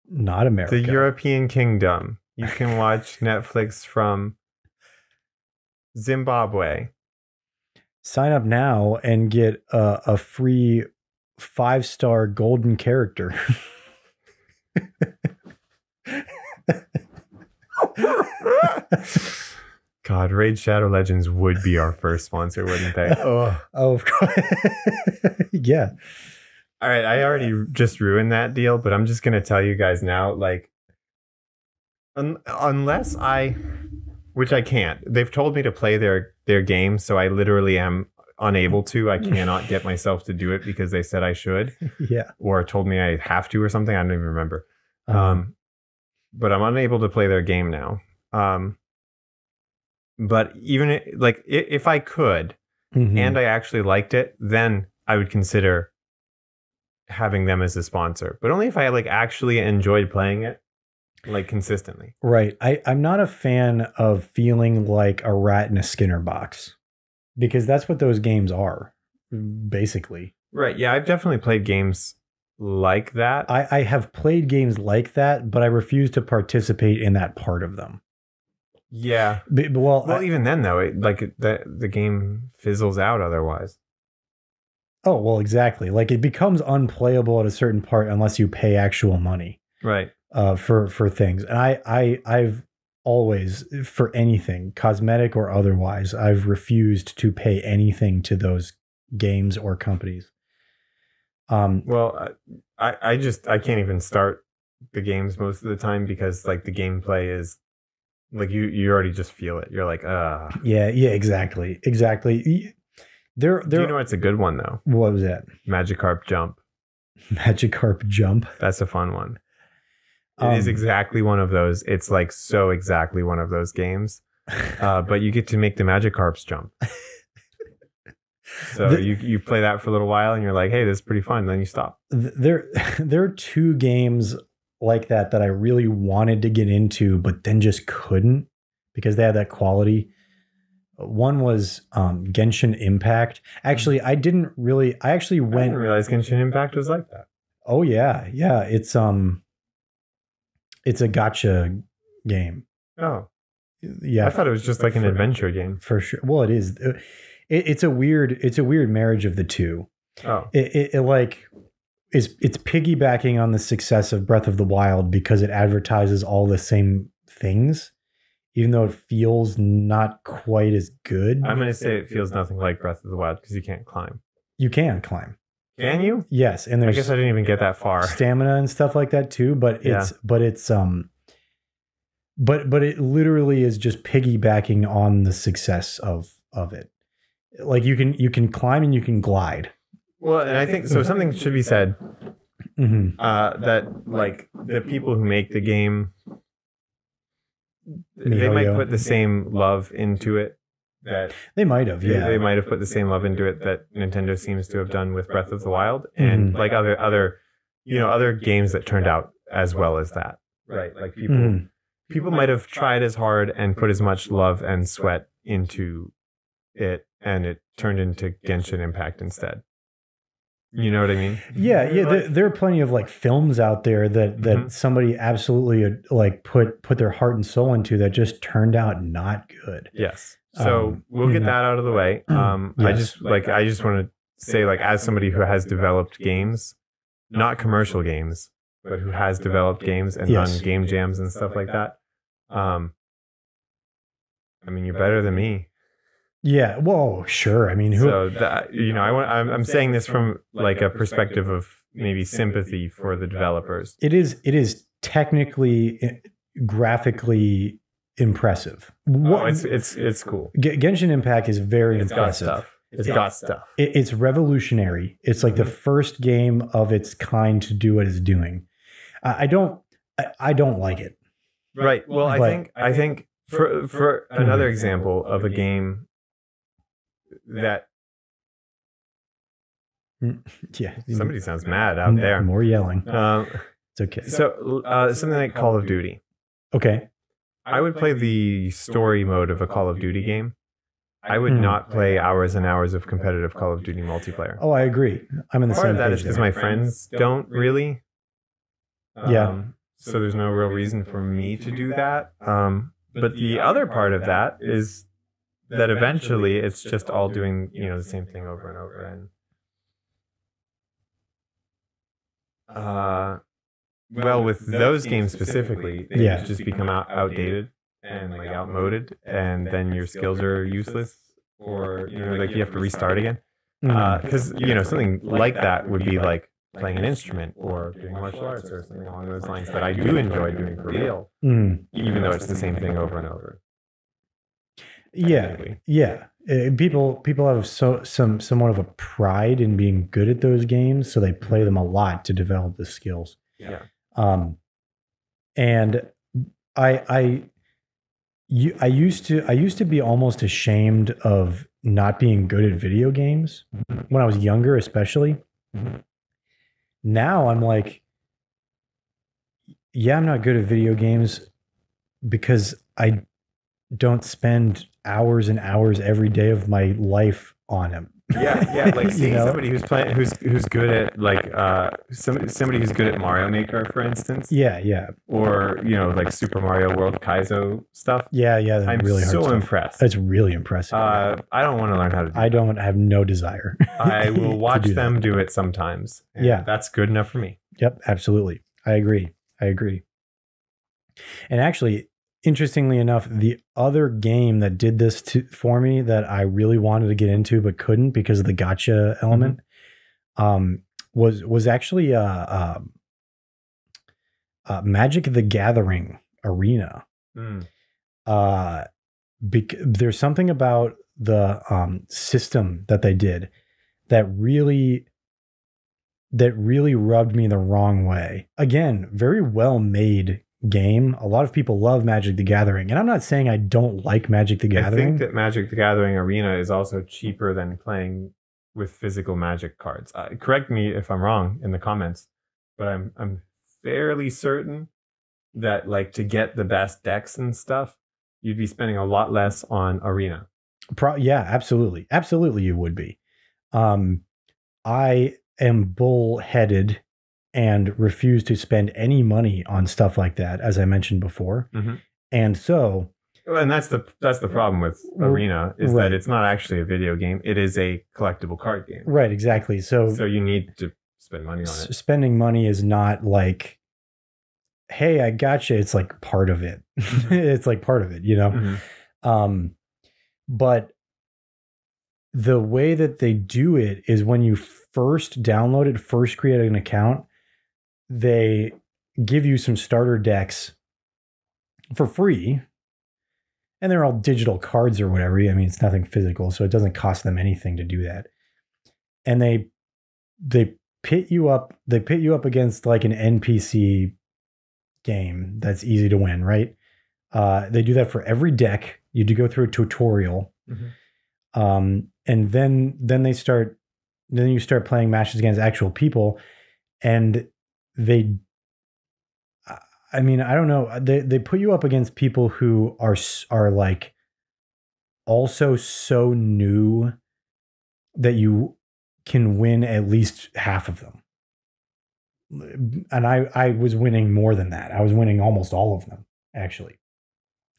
not America. The European Kingdom. You can watch Netflix from Zimbabwe. Sign up now and get a free 5-star golden character. God, Raid Shadow Legends would be our first sponsor, wouldn't they? Oh, of course. Yeah. All right, I already just ruined that deal, but I'm just going to tell you guys now, like, unless which I can't. They've told me to play their game, so I literally am unable to. I cannot get myself to do it because they said I should. Yeah. Or told me I have to or something. I don't even remember. But I'm unable to play their game now. But even if I could, and I actually liked it, then I would consider having them as a sponsor. But only if I actually enjoyed playing it, consistently. Right. I'm not a fan of feeling like a rat in a Skinner box, because that's what those games are, basically. Right. Yeah, I've definitely played games like that. I have played games like that, but I refuse to participate in that part of them. Yeah. Well, even then, though, the game fizzles out otherwise. Oh, well, exactly. It becomes unplayable at a certain part unless you pay actual money. Right. For things. And I've always, for anything, cosmetic or otherwise, I've refused to pay anything to those games or companies. Well, I can't even start the games most of the time because the gameplay is you already just feel it. You're like, Yeah, exactly. Do you know what's a good one though? What was that? Magikarp Jump. Magikarp Jump. That's a fun one. It is exactly one of those. It's so exactly one of those games. But you get to make the Magikarps jump. So you play that for a little while and you're like, hey, this is pretty fun. Then you stop. There are two games like that I really wanted to get into, but then just couldn't because they had that quality. One was Genshin Impact. Actually, I actually went. I didn't realize Genshin Impact was like that. Oh yeah. It's a gacha game. Oh. Yeah. I thought it was just an adventure game. For sure. Well, it is. It's a weird marriage of the two. Oh. It's piggybacking on the success of Breath of the Wild because it advertises all the same things, even though it feels not quite as good. I'm going to say it feels nothing like Breath of the Wild because you can't climb. You can climb. Can you? Yes, and I guess I didn't even get that far. Stamina and stuff like that too, but it literally is just piggybacking on the success of it. You can climb and you can glide. Well, and I think so. Something should be said that the people who make the game, they might put the same love into it that they might have. Yeah, they might have put the same love into it that Nintendo seems to have done with Breath of the Wild and other games that turned out as well as that. Right, people might have tried as hard and put as much love and sweat into it, and it turned into Genshin Impact instead. You know what I mean? Yeah. There are plenty of films out there that somebody absolutely put their heart and soul into that just turned out not good. Yes. So we'll get that out of the way. Yes. I just want to say, as somebody who has developed games, not commercial games, but who has developed games and done game jams and stuff like that. I mean, you're better than me. Yeah. Whoa, sure. I mean, So that, I'm saying this from like a perspective of maybe sympathy for the developers. It is technically, graphically impressive. It's cool. Genshin Impact is very impressive. Got stuff. It's got stuff. It's revolutionary. It's like the first game of its kind to do what it's doing. I don't like it. Right. Well, I think for another example of a game that somebody sounds mad out there. More yelling. It's okay. So something like Call of Duty. Okay. I would play the story mode of a Call of Duty game. I would not play hours and hours of competitive Call of Duty multiplayer. Oh, I agree. I'm in the Part same of that page is because there. my friends don't really. Yeah. So there's no real reason for me to do that. But the other part of that is that eventually it's just all doing, the same thing over and over. And well, with those games specifically, they just become outdated and like outmoded, and then your skills are useless, or like you have to restart again. Because something like that would be like playing an instrument or doing martial arts or something along those lines that I do enjoy doing for real, even though it's the same thing over and over. Yeah. People have somewhat of a pride in being good at those games, so they play them a lot to develop the skills. Yeah. And I used to be almost ashamed of not being good at video games when I was younger, especially. Now I'm like, yeah, I'm not good at video games because I don't spend hours and hours every day of my life on them. Yeah, like seeing somebody who's playing, who's good at like somebody who's good at Mario Maker, for instance. Yeah. Or like Super Mario World Kaizo stuff. Yeah. I'm really so hard impressed. That's really impressive. I don't want to learn how to do I don't have no desire. I will watch them do it sometimes. Yeah, that's good enough for me. Yep, absolutely. I agree. And actually, interestingly enough, the other game that did this for me that I really wanted to get into but couldn't because of the gacha element was actually Magic the Gathering Arena. There's something about the system that they did that really rubbed me the wrong way. Again, very well made game. A lot of people love Magic the Gathering, and I'm not saying I don't like Magic the Gathering. I think that Magic the Gathering Arena is also cheaper than playing with physical Magic cards. Correct me if I'm wrong in the comments, but I'm fairly certain that like to get the best decks and stuff, you'd be spending a lot less on Arena. Yeah, absolutely, you would be. I am bullheaded and refuse to spend any money on stuff like that, as I mentioned before. And so, and that's the problem with Arena is that it's not actually a video game; it is a collectible card game. Right, exactly. So you need to spend money on it. Spending money is not like, hey, I gotcha. It's like part of it. It's like part of it, But the way that they do it is when you first download it, first create an account, they give you some starter decks for free, and they're all digital cards or whatever. I mean, it's nothing physical, so it doesn't cost them anything to do that. And they pit you up against like an NPC game that's easy to win, right? They do that for every deck. You do go through a tutorial. And then you start playing matches against actual people, and I don't know. They put you up against people who are like also so new that you can win at least half of them. And I was winning more than that. I was winning almost all of them, actually.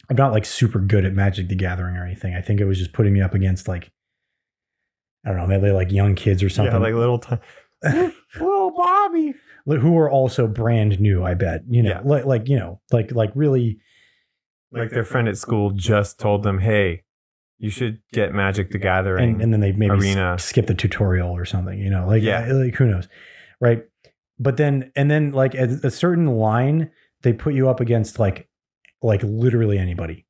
I'm not like super good at Magic the Gathering or anything. I think it was just putting me up against like, I don't know, maybe like young kids or something. Yeah, like little Bobby, who are also brand new. I bet, like really like their friend at school just told them, hey, you should get Magic the Gathering. And then they maybe arena. skip the tutorial or something, you know, like, Yeah. like who knows, right? But then like at a certain line, they put you up against like literally anybody.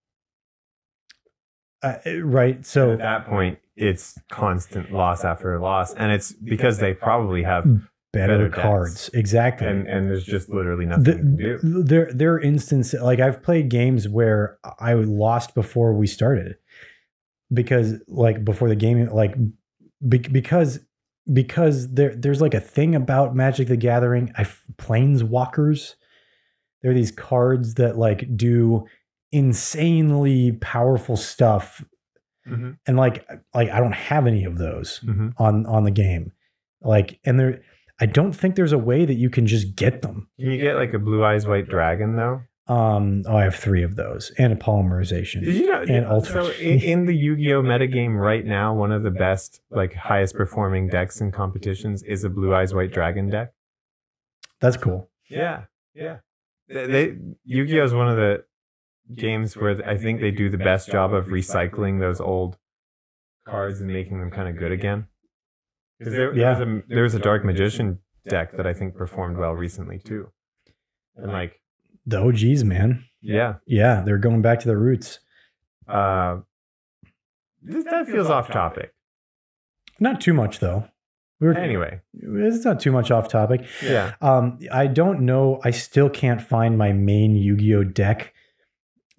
Right. So at that point, it's constant loss after loss. And it's because they probably have better decks. cards. Exactly. And there's just literally nothing to do. There are instances, like I've played games where I lost before we started because like before the game, like because there's like a thing about Magic the Gathering. Planeswalkers, they're these cards that like do insanely powerful stuff. Mm-hmm. And like I don't have any of those Mm-hmm. on the game. Like, and I don't think there's a way that you can just get them. Can you get like a Blue Eyes White Dragon though? I have 3 of those and a polymerization. Did you know? And ultimate. So in the Yu-Gi-Oh metagame right now, one of the best, like highest performing decks in competitions is a Blue Eyes White Dragon deck. That's cool. Yeah, yeah. Yu-Gi-Oh is one of the games where I think they do the best job of recycling those old cards and making them kind of good again. Because there was a Dark Magician deck that I think performed well recently too, and like the OGs, man. Yeah, they're going back to their roots. That feels off topic. Not too much though. Anyway, it's not too much off topic. Yeah. I don't know. I still can't find my main Yu-Gi-Oh deck,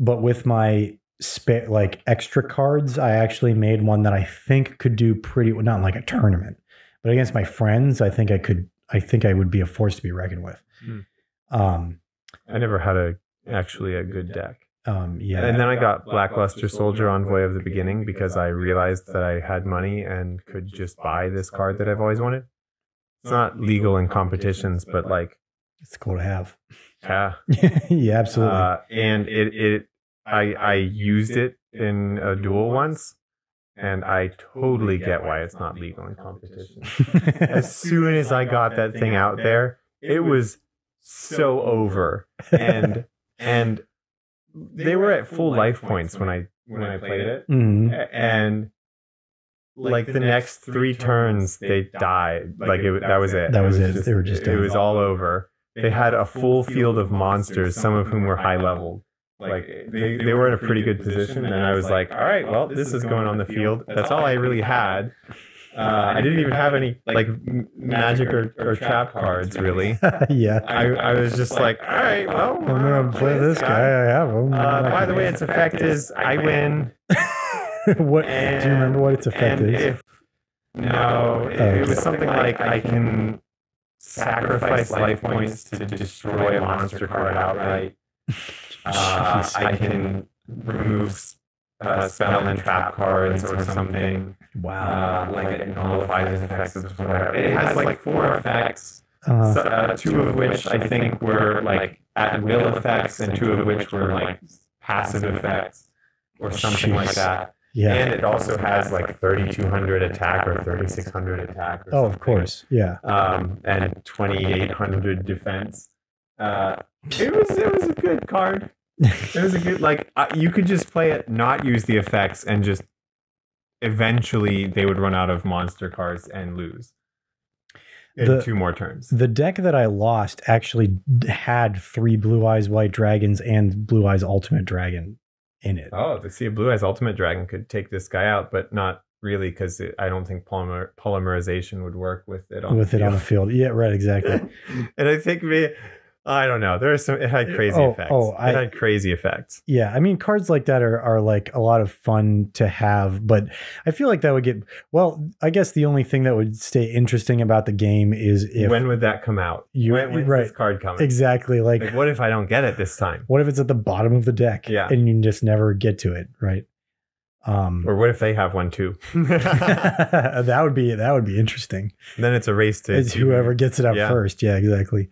but with my like extra cards, I actually made one that I think could do pretty well, not in like a tournament, but against my friends, I think I would be a force to be reckoned with. I never had a good deck. Yeah. And then I got Blackluster Soldier Envoy of the Beginning because I realized that I had money and could just buy this card that I've always wanted. It's not legal in competitions, but like it's cool to have. Yeah. Yeah, absolutely. And I used it in a duel once, and I totally get why it's not legal in competition. As soon as I got that thing out there, it was so over, and they were at full life points when I played it, and like the next 3 turns they died. Like that was it. That was it. They were just done. It was all over. They had a full field of monsters, some of whom were high leveled. Like they were in a pretty good position, and I was like, all right, well, this is going on the field. That's all I really had. I didn't even have any like magic or trap cards really. Yeah. I was just like, all right, well, I'm gonna play this guy. I have him. By the way, its effect is I win. What? Do you remember what its effect is? It was something like I can sacrifice life points to destroy a monster card outright. I can remove spell and trap cards or something. Wow. Like it nullifies effects of whatever. It has like 4 effects, 2 of which I think were like at will effects, and 2 of which were like passive effects or something like that. Yeah. And it also has like 3,200 attack or 3,600 attack. Or of course. Yeah. And 2,800 defense. It was a good card. It was a good, like, you could just play it, not use the effects, and just eventually they would run out of monster cards and lose in 2 more turns. The deck that I lost actually had 3 Blue Eyes White Dragons and Blue Eyes Ultimate Dragon in it. Oh, to see a Blue Eyes Ultimate Dragon could take this guy out, but not really, because I don't think polymerization would work with it on the field. Yeah, right, exactly. And I think I don't know. it had crazy effects. It had crazy effects. Yeah, I mean, cards like that are like a lot of fun to have, but I feel like that would get, well, I guess the only thing that would stay interesting about the game is when would that come out? When's this card coming? Exactly. Like, what if I don't get it this time? What if it's at the bottom of the deck? Yeah. And you just never get to it, right? Or what if they have one too? That would be interesting. Then it's a race to it's whoever gets it out first. Yeah, exactly.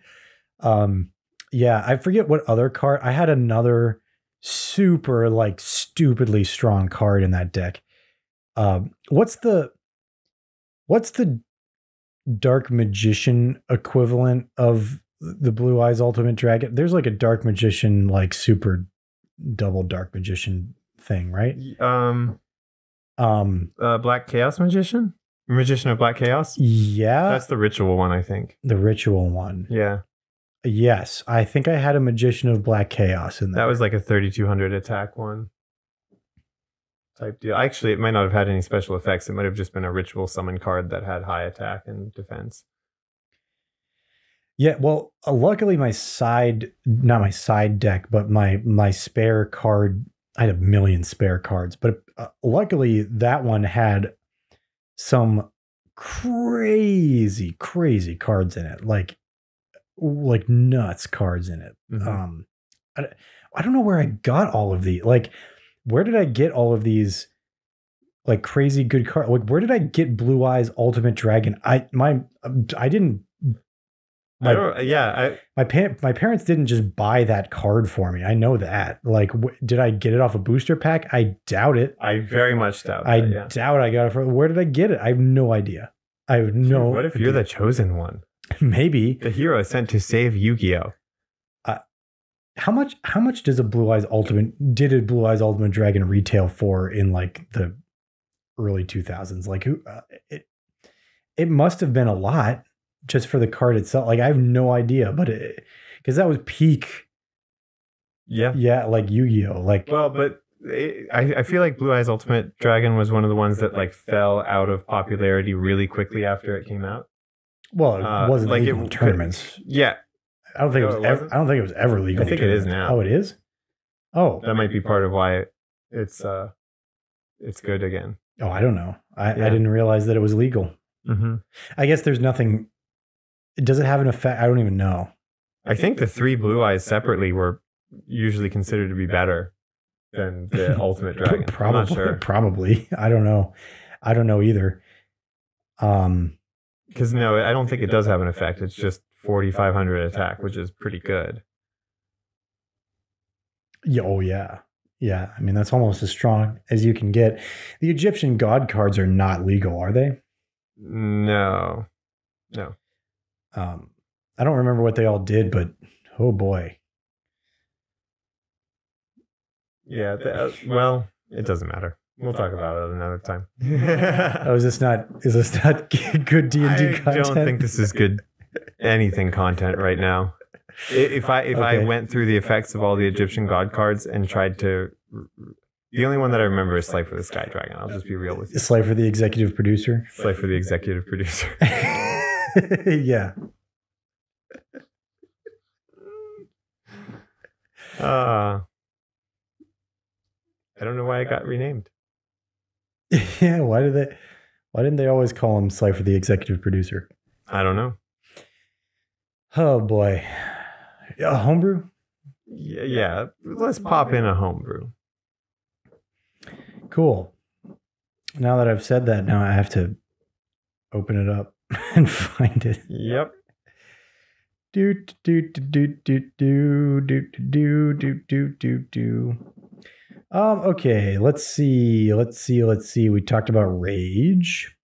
Yeah, I forget what other card. I had another super like stupidly strong card in that deck. What's the Dark Magician equivalent of the Blue Eyes Ultimate Dragon? There's like a Dark Magician like super double Dark Magician thing, right? Black Chaos Magician? Magician of Black Chaos? Yeah. That's the ritual one, I think. The ritual one. Yeah. Yes. I think I had a Magician of Black Chaos in there. That was like a 3200 attack one type deal. Actually, it might not have had any special effects. It might have just been a ritual summon card that had high attack and defense. Yeah, well, luckily not my side deck, but my spare card, I had a million spare cards, but luckily that one had some crazy cards in it, like nuts cards in it. Mm-hmm. I don't know where I got all of these. Like, where did I get all of these like crazy good cards? Like, where did I get Blue Eyes Ultimate Dragon? My parents didn't just buy that card for me. I know that. Like, did I get it off a booster pack? I doubt it. I very much doubt. Doubt I got it from. Where did I get it? I have no idea. I have no. What if you're the chosen one? Maybe the hero sent to save Yu-Gi-Oh. How much does a Blue Eyes Ultimate Dragon retail for in like the early 2000s? Like, it must have been a lot. Just for the card itself. Like, I have no idea, but because that was peak. Yeah, like Yu-Gi-Oh. Like, well, but I feel like Blue Eyes Ultimate Dragon was one of the ones that like fell out of popularity really quickly after it came out. Well, it wasn't like legal in tournaments. Yeah, I don't think it was. I don't think it was ever legal. I think it is now. Oh, it is. Oh, that might be part of why it's good again. Oh, I don't know. I didn't realize that it was legal. Mm-hmm. I guess there's nothing. Does it have an effect? I don't even know. I think the 3 Blue Eyes separately were usually considered to be better than the Ultimate Dragon. Probably, I'm not sure. Probably. I don't know. I don't know either. Because no, I don't think it does have an effect. It's just 4,500 attack, which is pretty good. Yeah. Oh yeah. Yeah. I mean, that's almost as strong as you can get. The Egyptian God cards are not legal, are they? No. I don't remember what they all did, but oh boy. Yeah. Well, it doesn't matter. We'll talk about it another time. Oh, is this not good D&D content? I don't think this is good anything content right now. If I went through the effects of all the Egyptian god cards and tried to, the only one that I remember is Slifer the Sky Dragon. I'll just be real with you. Slifer the executive producer. Slifer the executive producer. Yeah. I don't know why it got renamed. Yeah, why didn't they always call him Slifer the executive producer? I don't know. Oh boy. A homebrew? Yeah. Let's pop in a homebrew. Cool. Now that I've said that, now I have to open it up and find it. Yep. Okay, let's see. We talked about rage.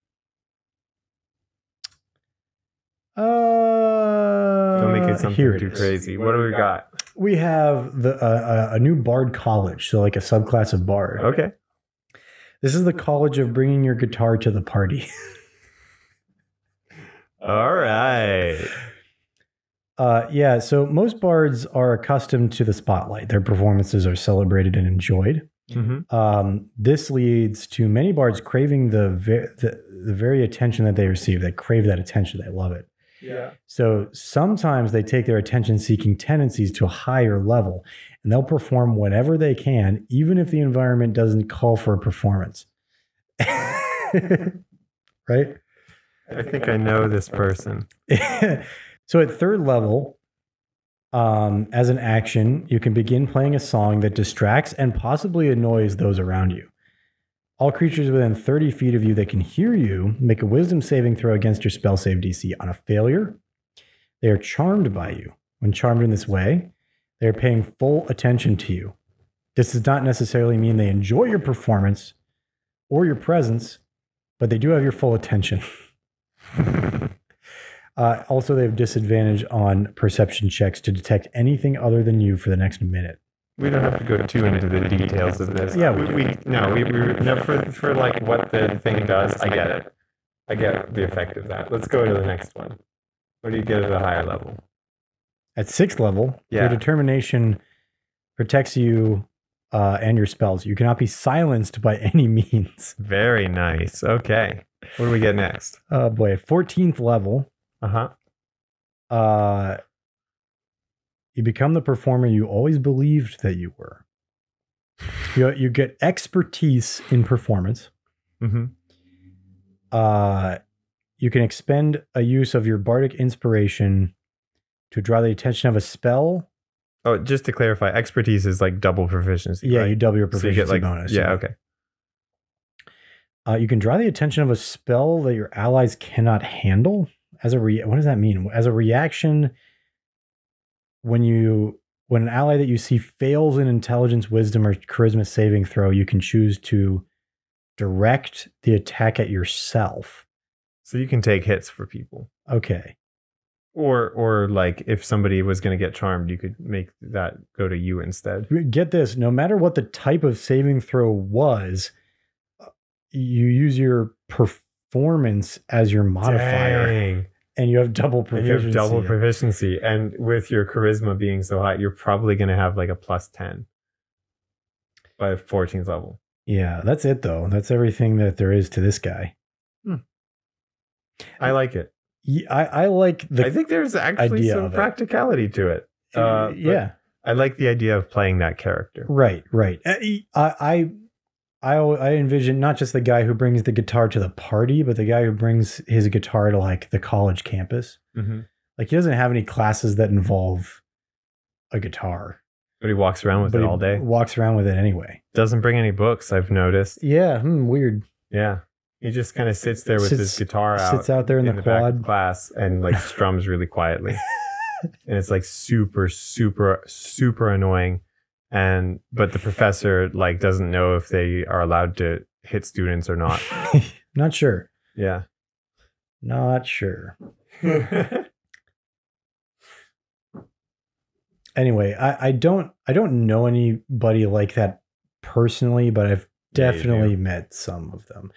Don't make it something too crazy. What do we got? We have a new Bard College, so like a subclass of Bard. Okay. This is the college of bringing your guitar to the party. All right. Yeah, so most bards are accustomed to the spotlight. Their performances are celebrated and enjoyed. Mm-hmm. This leads to many bards craving the very attention that they receive. They crave that attention. They love it. Yeah. So sometimes they take their attention-seeking tendencies to a higher level, and they'll perform whatever they can, even if the environment doesn't call for a performance. Right? I think I know this person. So at third level, as an action, you can begin playing a song that distracts and possibly annoys those around you. All creatures within 30 feet of you that can hear you make a wisdom saving throw against your spell save DC. On a failure, they are charmed by you. When charmed in this way, they are paying full attention to you. This does not necessarily mean they enjoy your performance or your presence, but they do have your full attention. Also, they have disadvantage on perception checks to detect anything other than you for the next minute. We don't have to go too into the details of this. Yeah, we no, for like what the thing does. I get it. I get the effect of that. Let's go to the next one. What do you get at a higher level? At 6th level, Yeah. your determination protects you and your spells. You cannot be silenced by any means. Very nice. Okay. What do we get next? Oh boy, at 14th level, you become the performer you always believed that you were. You get expertise in performance. Mm-hmm. You can expend a use of your bardic inspiration to draw the attention of a spell. Oh, just to clarify, expertise is like double proficiency. Yeah, right? you double your So you proficiency get like bonus. Yeah. Okay. You can draw the attention of a spell that your allies cannot handle. What does that mean? As a reaction, when an ally that you see fails an intelligence, wisdom, or charisma saving throw, you can choose to direct the attack at yourself. So you can take hits for people. Okay. Or like if somebody was going to get charmed, you could make that go to you instead. Get this, no matter what the type of saving throw was, you use your performance as your modifier. Dang. And you have double proficiency. And with your charisma being so high, you're probably going to have like a +10 by 14th level. Yeah, that's it though. That's everything that there is to this guy. I like it. Yeah, I like I think there's actually some practicality to it. Yeah. I like the idea of playing that character. Right. I envision not just the guy who brings the guitar to the party, but the guy who brings his guitar to like the college campus. Mm-hmm. Like he doesn't have any classes that involve a guitar. But he walks around with it all day. Walks around with it anyway. Doesn't bring any books, I've noticed. Yeah, weird. Yeah. He just kind of sits there with his guitar out. Sits out there in the back quad of class and like strums really quietly. And it's like super, super, super annoying. But the professor like doesn't know if they are allowed to hit students or not. Not sure. Yeah. Not sure. Anyway, I don't know anybody like that personally, but I've definitely met some of them.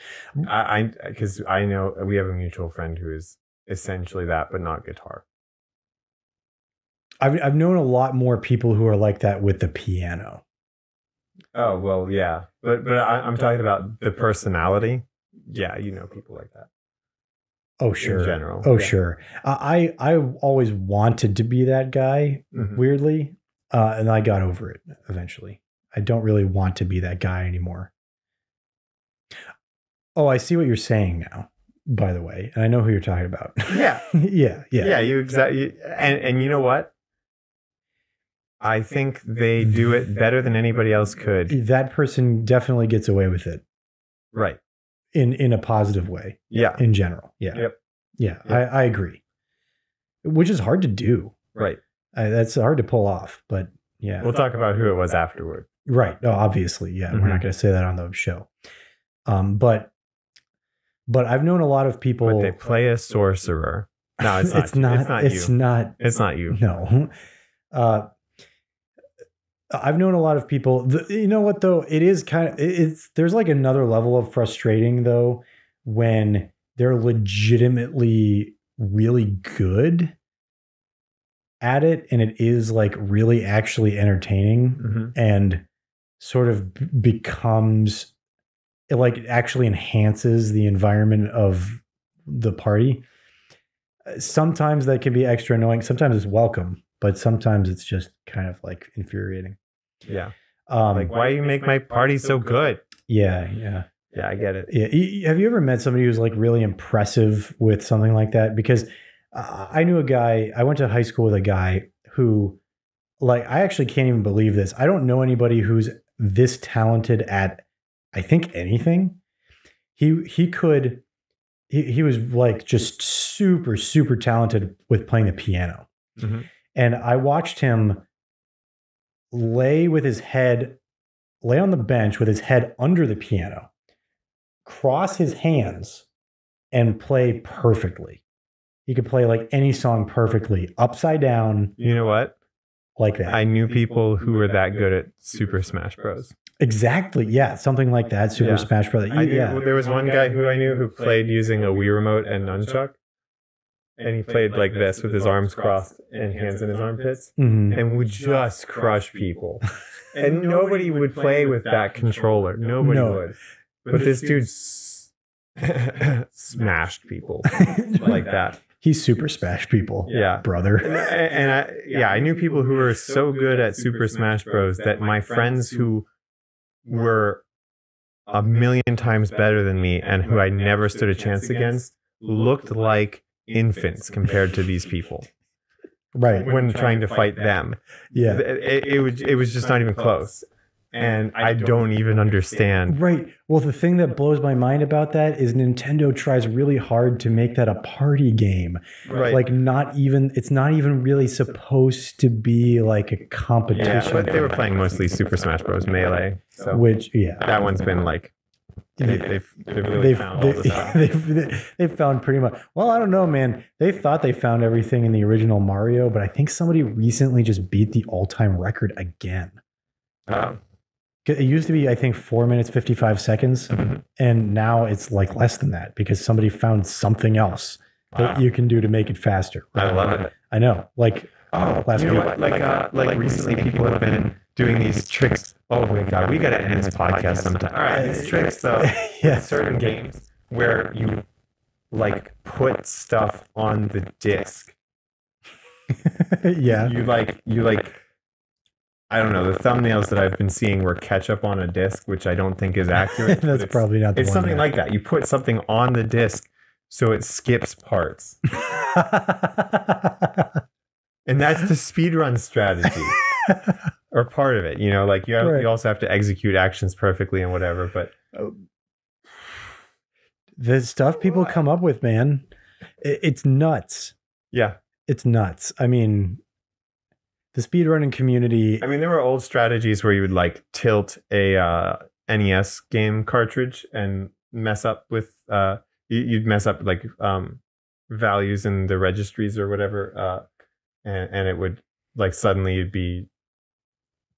Because I know we have a mutual friend who is essentially that, but not guitar. I've known a lot more people who are like that with the piano. Oh, well, yeah. But I'm talking about the personality. Yeah, you know people like that. Oh, sure. In general. Oh, yeah. Sure. I always wanted to be that guy, weirdly, and I got over it eventually. I don't really want to be that guy anymore. Oh, I see what you're saying now, by the way. And I know who you're talking about. Yeah. Yeah. Yeah, you exactly. And you know what? I think they do it better than anybody else could. That person definitely gets away with it. Right. In a positive way. Yeah. In general. Yeah. Yep. Yeah. I agree. Which is hard to do. Right. That's hard to pull off, but yeah. We'll talk about who it was afterward. Right. Oh, obviously. Yeah. We're not going to say that on the show. But I've known a lot of people. But they play a sorcerer. No, it's not. It's not you. No. I've known a lot of people. You know what though? It is kind of there's like another level of frustrating though when they're legitimately really good at it and it is like really actually entertaining and sort of becomes it like actually enhances the environment of the party. Sometimes that can be extra annoying. Sometimes it's welcome, but sometimes it's just kind of like infuriating. Yeah. Like, why you make my party so good? Yeah. Yeah, I get it. Yeah. Have you ever met somebody who's like really impressive with something like that? Because I knew a guy, I went to high school with a guy who, like, I actually can't even believe this. I don't know anybody who's this talented at, I think, anything. He was like just super, super talented with playing the piano. And I watched him lay on the bench with his head under the piano, cross his hands, and play perfectly. He could play like any song perfectly, upside down. You know what? like that. I knew people who were that good at Super Smash Bros. Exactly. Yeah. Something like that. Super Smash Bros. There was one guy who I knew who played using a Wii remote and nunchuck. And he played like this with his arms crossed and hands in his armpits and would just crush people. And nobody would play with that controller. Nobody would. But this dude smashed people like that. He super smashed people. Yeah. Brother. And I knew people who were so good at Super Smash Bros. That my friends who were a million times better than me and who I never stood a chance against looked like infants compared to these people. Right. When trying to fight them. Yeah. It was just not even close. And I don't even understand. Right. Well, the thing that blows my mind about that is Nintendo tries really hard to make that a party game. Right. Like it's not even really supposed to be like a competition. Yeah, but they were playing mostly Super Smash Bros. Melee. So that one's been like they've found all this out. They've found pretty much. Well, I don't know, man. They thought they found everything in the original Mario, but I think somebody recently just beat the all-time record again. It used to be, I think, 4 minutes, 55 seconds. And now it's like less than that because somebody found something else that you can do to make it faster. Right? I love it. I know. Like, last week. Like recently people have been doing these tricks. Oh my God, we got to end this podcast sometime. All right, these tricks though. Certain games where you like put stuff on the disc. Yeah. You like I don't know, the thumbnails that I've been seeing were ketchup on a disc, which I don't think is accurate. That's probably not the one. It's something like that. You put something on the disc so it skips parts. And that's the speedrun strategy. Or part of it. You know, like you also have to execute actions perfectly and whatever, but the stuff people come up with, man, it's nuts. Yeah. It's nuts. I mean, the speedrunning community. I mean, there were old strategies where you would like tilt a NES game cartridge and mess up with you'd mess up like values in the registries or whatever, and it would like suddenly you'd be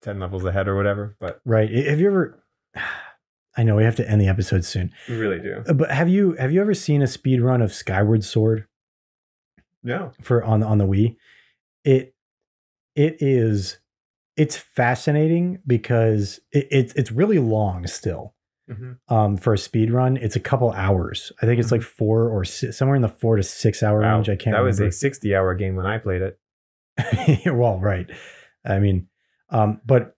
10 levels ahead or whatever. But right, have you ever? I know we have to end the episode soon. We really do. But have you ever seen a speed run of Skyward Sword? No. For on the Wii, it's fascinating because it's really long still. For a speed run, it's a couple hours. I think it's like 4 or 6, somewhere in the 4 to 6 hour range. I can't. That was a 60-hour game when I played it. Well, right. I mean, but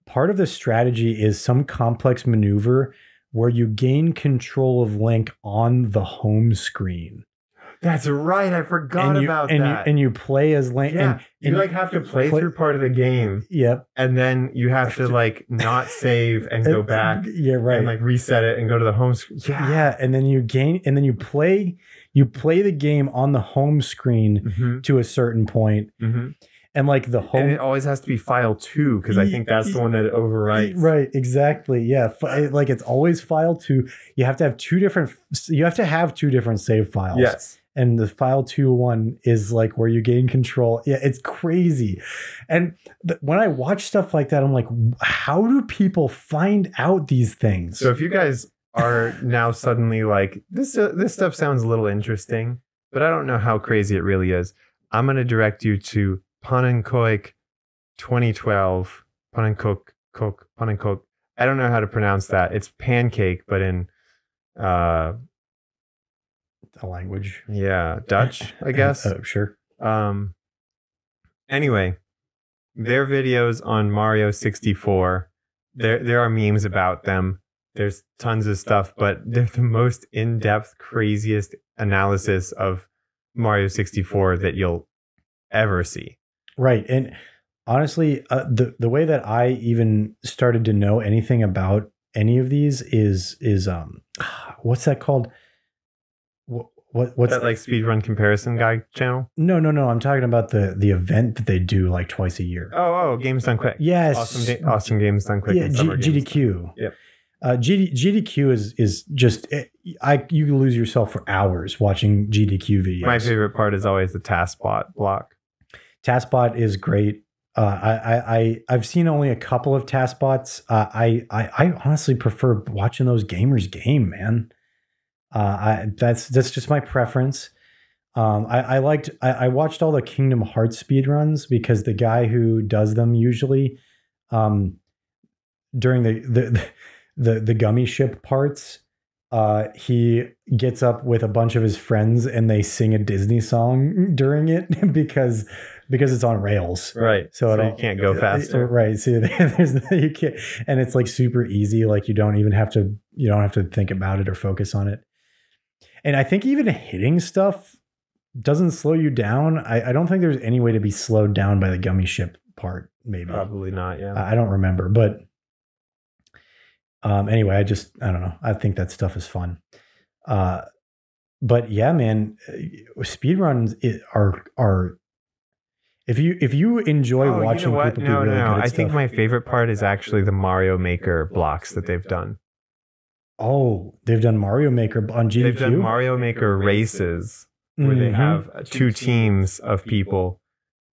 part of the strategy is some complex maneuver where you gain control of Link on the home screen. That's right. I forgot about that. And you play as Link. Yeah. And you like have to play through part of the game. Yep. And then you have to like not save and go back. Yeah, right. And like reset it and go to the home screen. Yeah. Yeah. And then you play the game on the home screen to a certain point. And like the home, and it always has to be file 2 because I think that's the one that overwrites. Right, exactly. Yeah, like it's always file 2. You have to have two different save files. Yes. And the file 2 one is like where you gain control. Yeah, it's crazy. And when I watch stuff like that, I'm like, how do people find out these things? So if you guys are now suddenly like, this stuff sounds a little interesting, but I don't know how crazy it really is, I'm going to direct you to Punenkoik 2012. Punenkoik. I don't know how to pronounce that. It's pancake, but in a language. Yeah, Dutch, I guess. Sure. Anyway, their videos on Mario 64, there are memes about them. There's tons of stuff, but they're the most in-depth, craziest analysis of Mario 64 that you'll ever see. Right. And honestly, the way that I even started to know anything about any of these is what's that called? What's that, like speedrun comparison guy channel? No. I'm talking about the event that they do like twice a year. Oh, Games Done Quick. Yes. Awesome Games Done Quick. Yeah, GDQ. Yeah. GDQ is just you can lose yourself for hours watching GDQ videos. My favorite part is always the TaskBot block. TaskBot is great. I've seen only a couple of TASBots. I honestly prefer watching those gamers game, man. That's just my preference. I watched all the Kingdom Hearts speedruns because the guy who does them usually during the gummy ship parts, he gets up with a bunch of his friends and they sing a Disney song during it because it's on rails, right? So you can't go faster, right? So you can't, and it's like super easy. Like you don't have to think about it or focus on it. And I think even hitting stuff doesn't slow you down. I don't think there's any way to be slowed down by the gummy ship part. Maybe probably not. Yeah, I don't remember, but anyway, I don't know. I think that stuff is fun. But yeah, man, speedruns are if you enjoy watching people do really good at I stuff. think my favorite part is actually the Mario Maker blocks that they've done. Oh, they've done Mario Maker on GDQ? They've done Mario Maker races where they have two teams of people,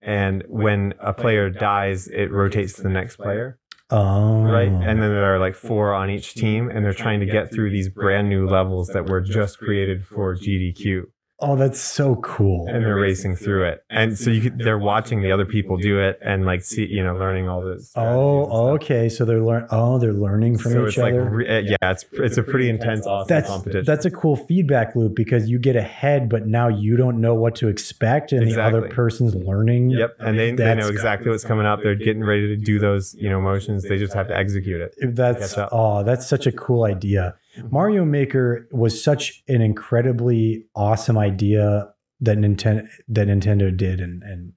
and when a player dies, it rotates to the next player. Oh. Right? And then there are like 4 on each team, and they're trying to get through these brand new levels that were just created for GDQ. Oh, that's so cool. And they're racing through it. And so they're watching the other people do it and like learning all this. Oh, okay. So they're learning from each other. It's a pretty intense, awesome competition. That's a cool feedback loop because you get ahead, but now you don't know what to expect and the other person's learning. Yep. And they know exactly what's coming up. They're getting ready to do those, motions. They just have to execute it. That's such a cool idea. Mario Maker was such an incredibly awesome idea that Nintendo did, and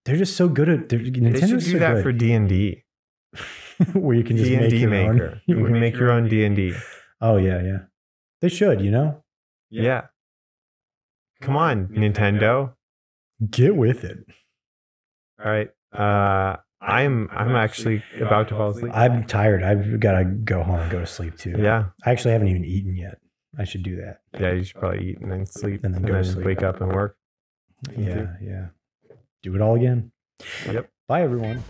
they're just so good at. Nintendo they should do that for D&D, where you can just make your own. You can make your own D&D. Oh yeah, they should. Yeah. Come on, Nintendo, get with it. All right. I'm actually about to fall asleep. I'm tired. I've got to go home and go to sleep too. Yeah. I actually haven't even eaten yet. I should do that. Yeah, you should probably eat and then sleep and then go to sleep. Wake up and work. Yeah. Do it all again. Yep. Bye, everyone.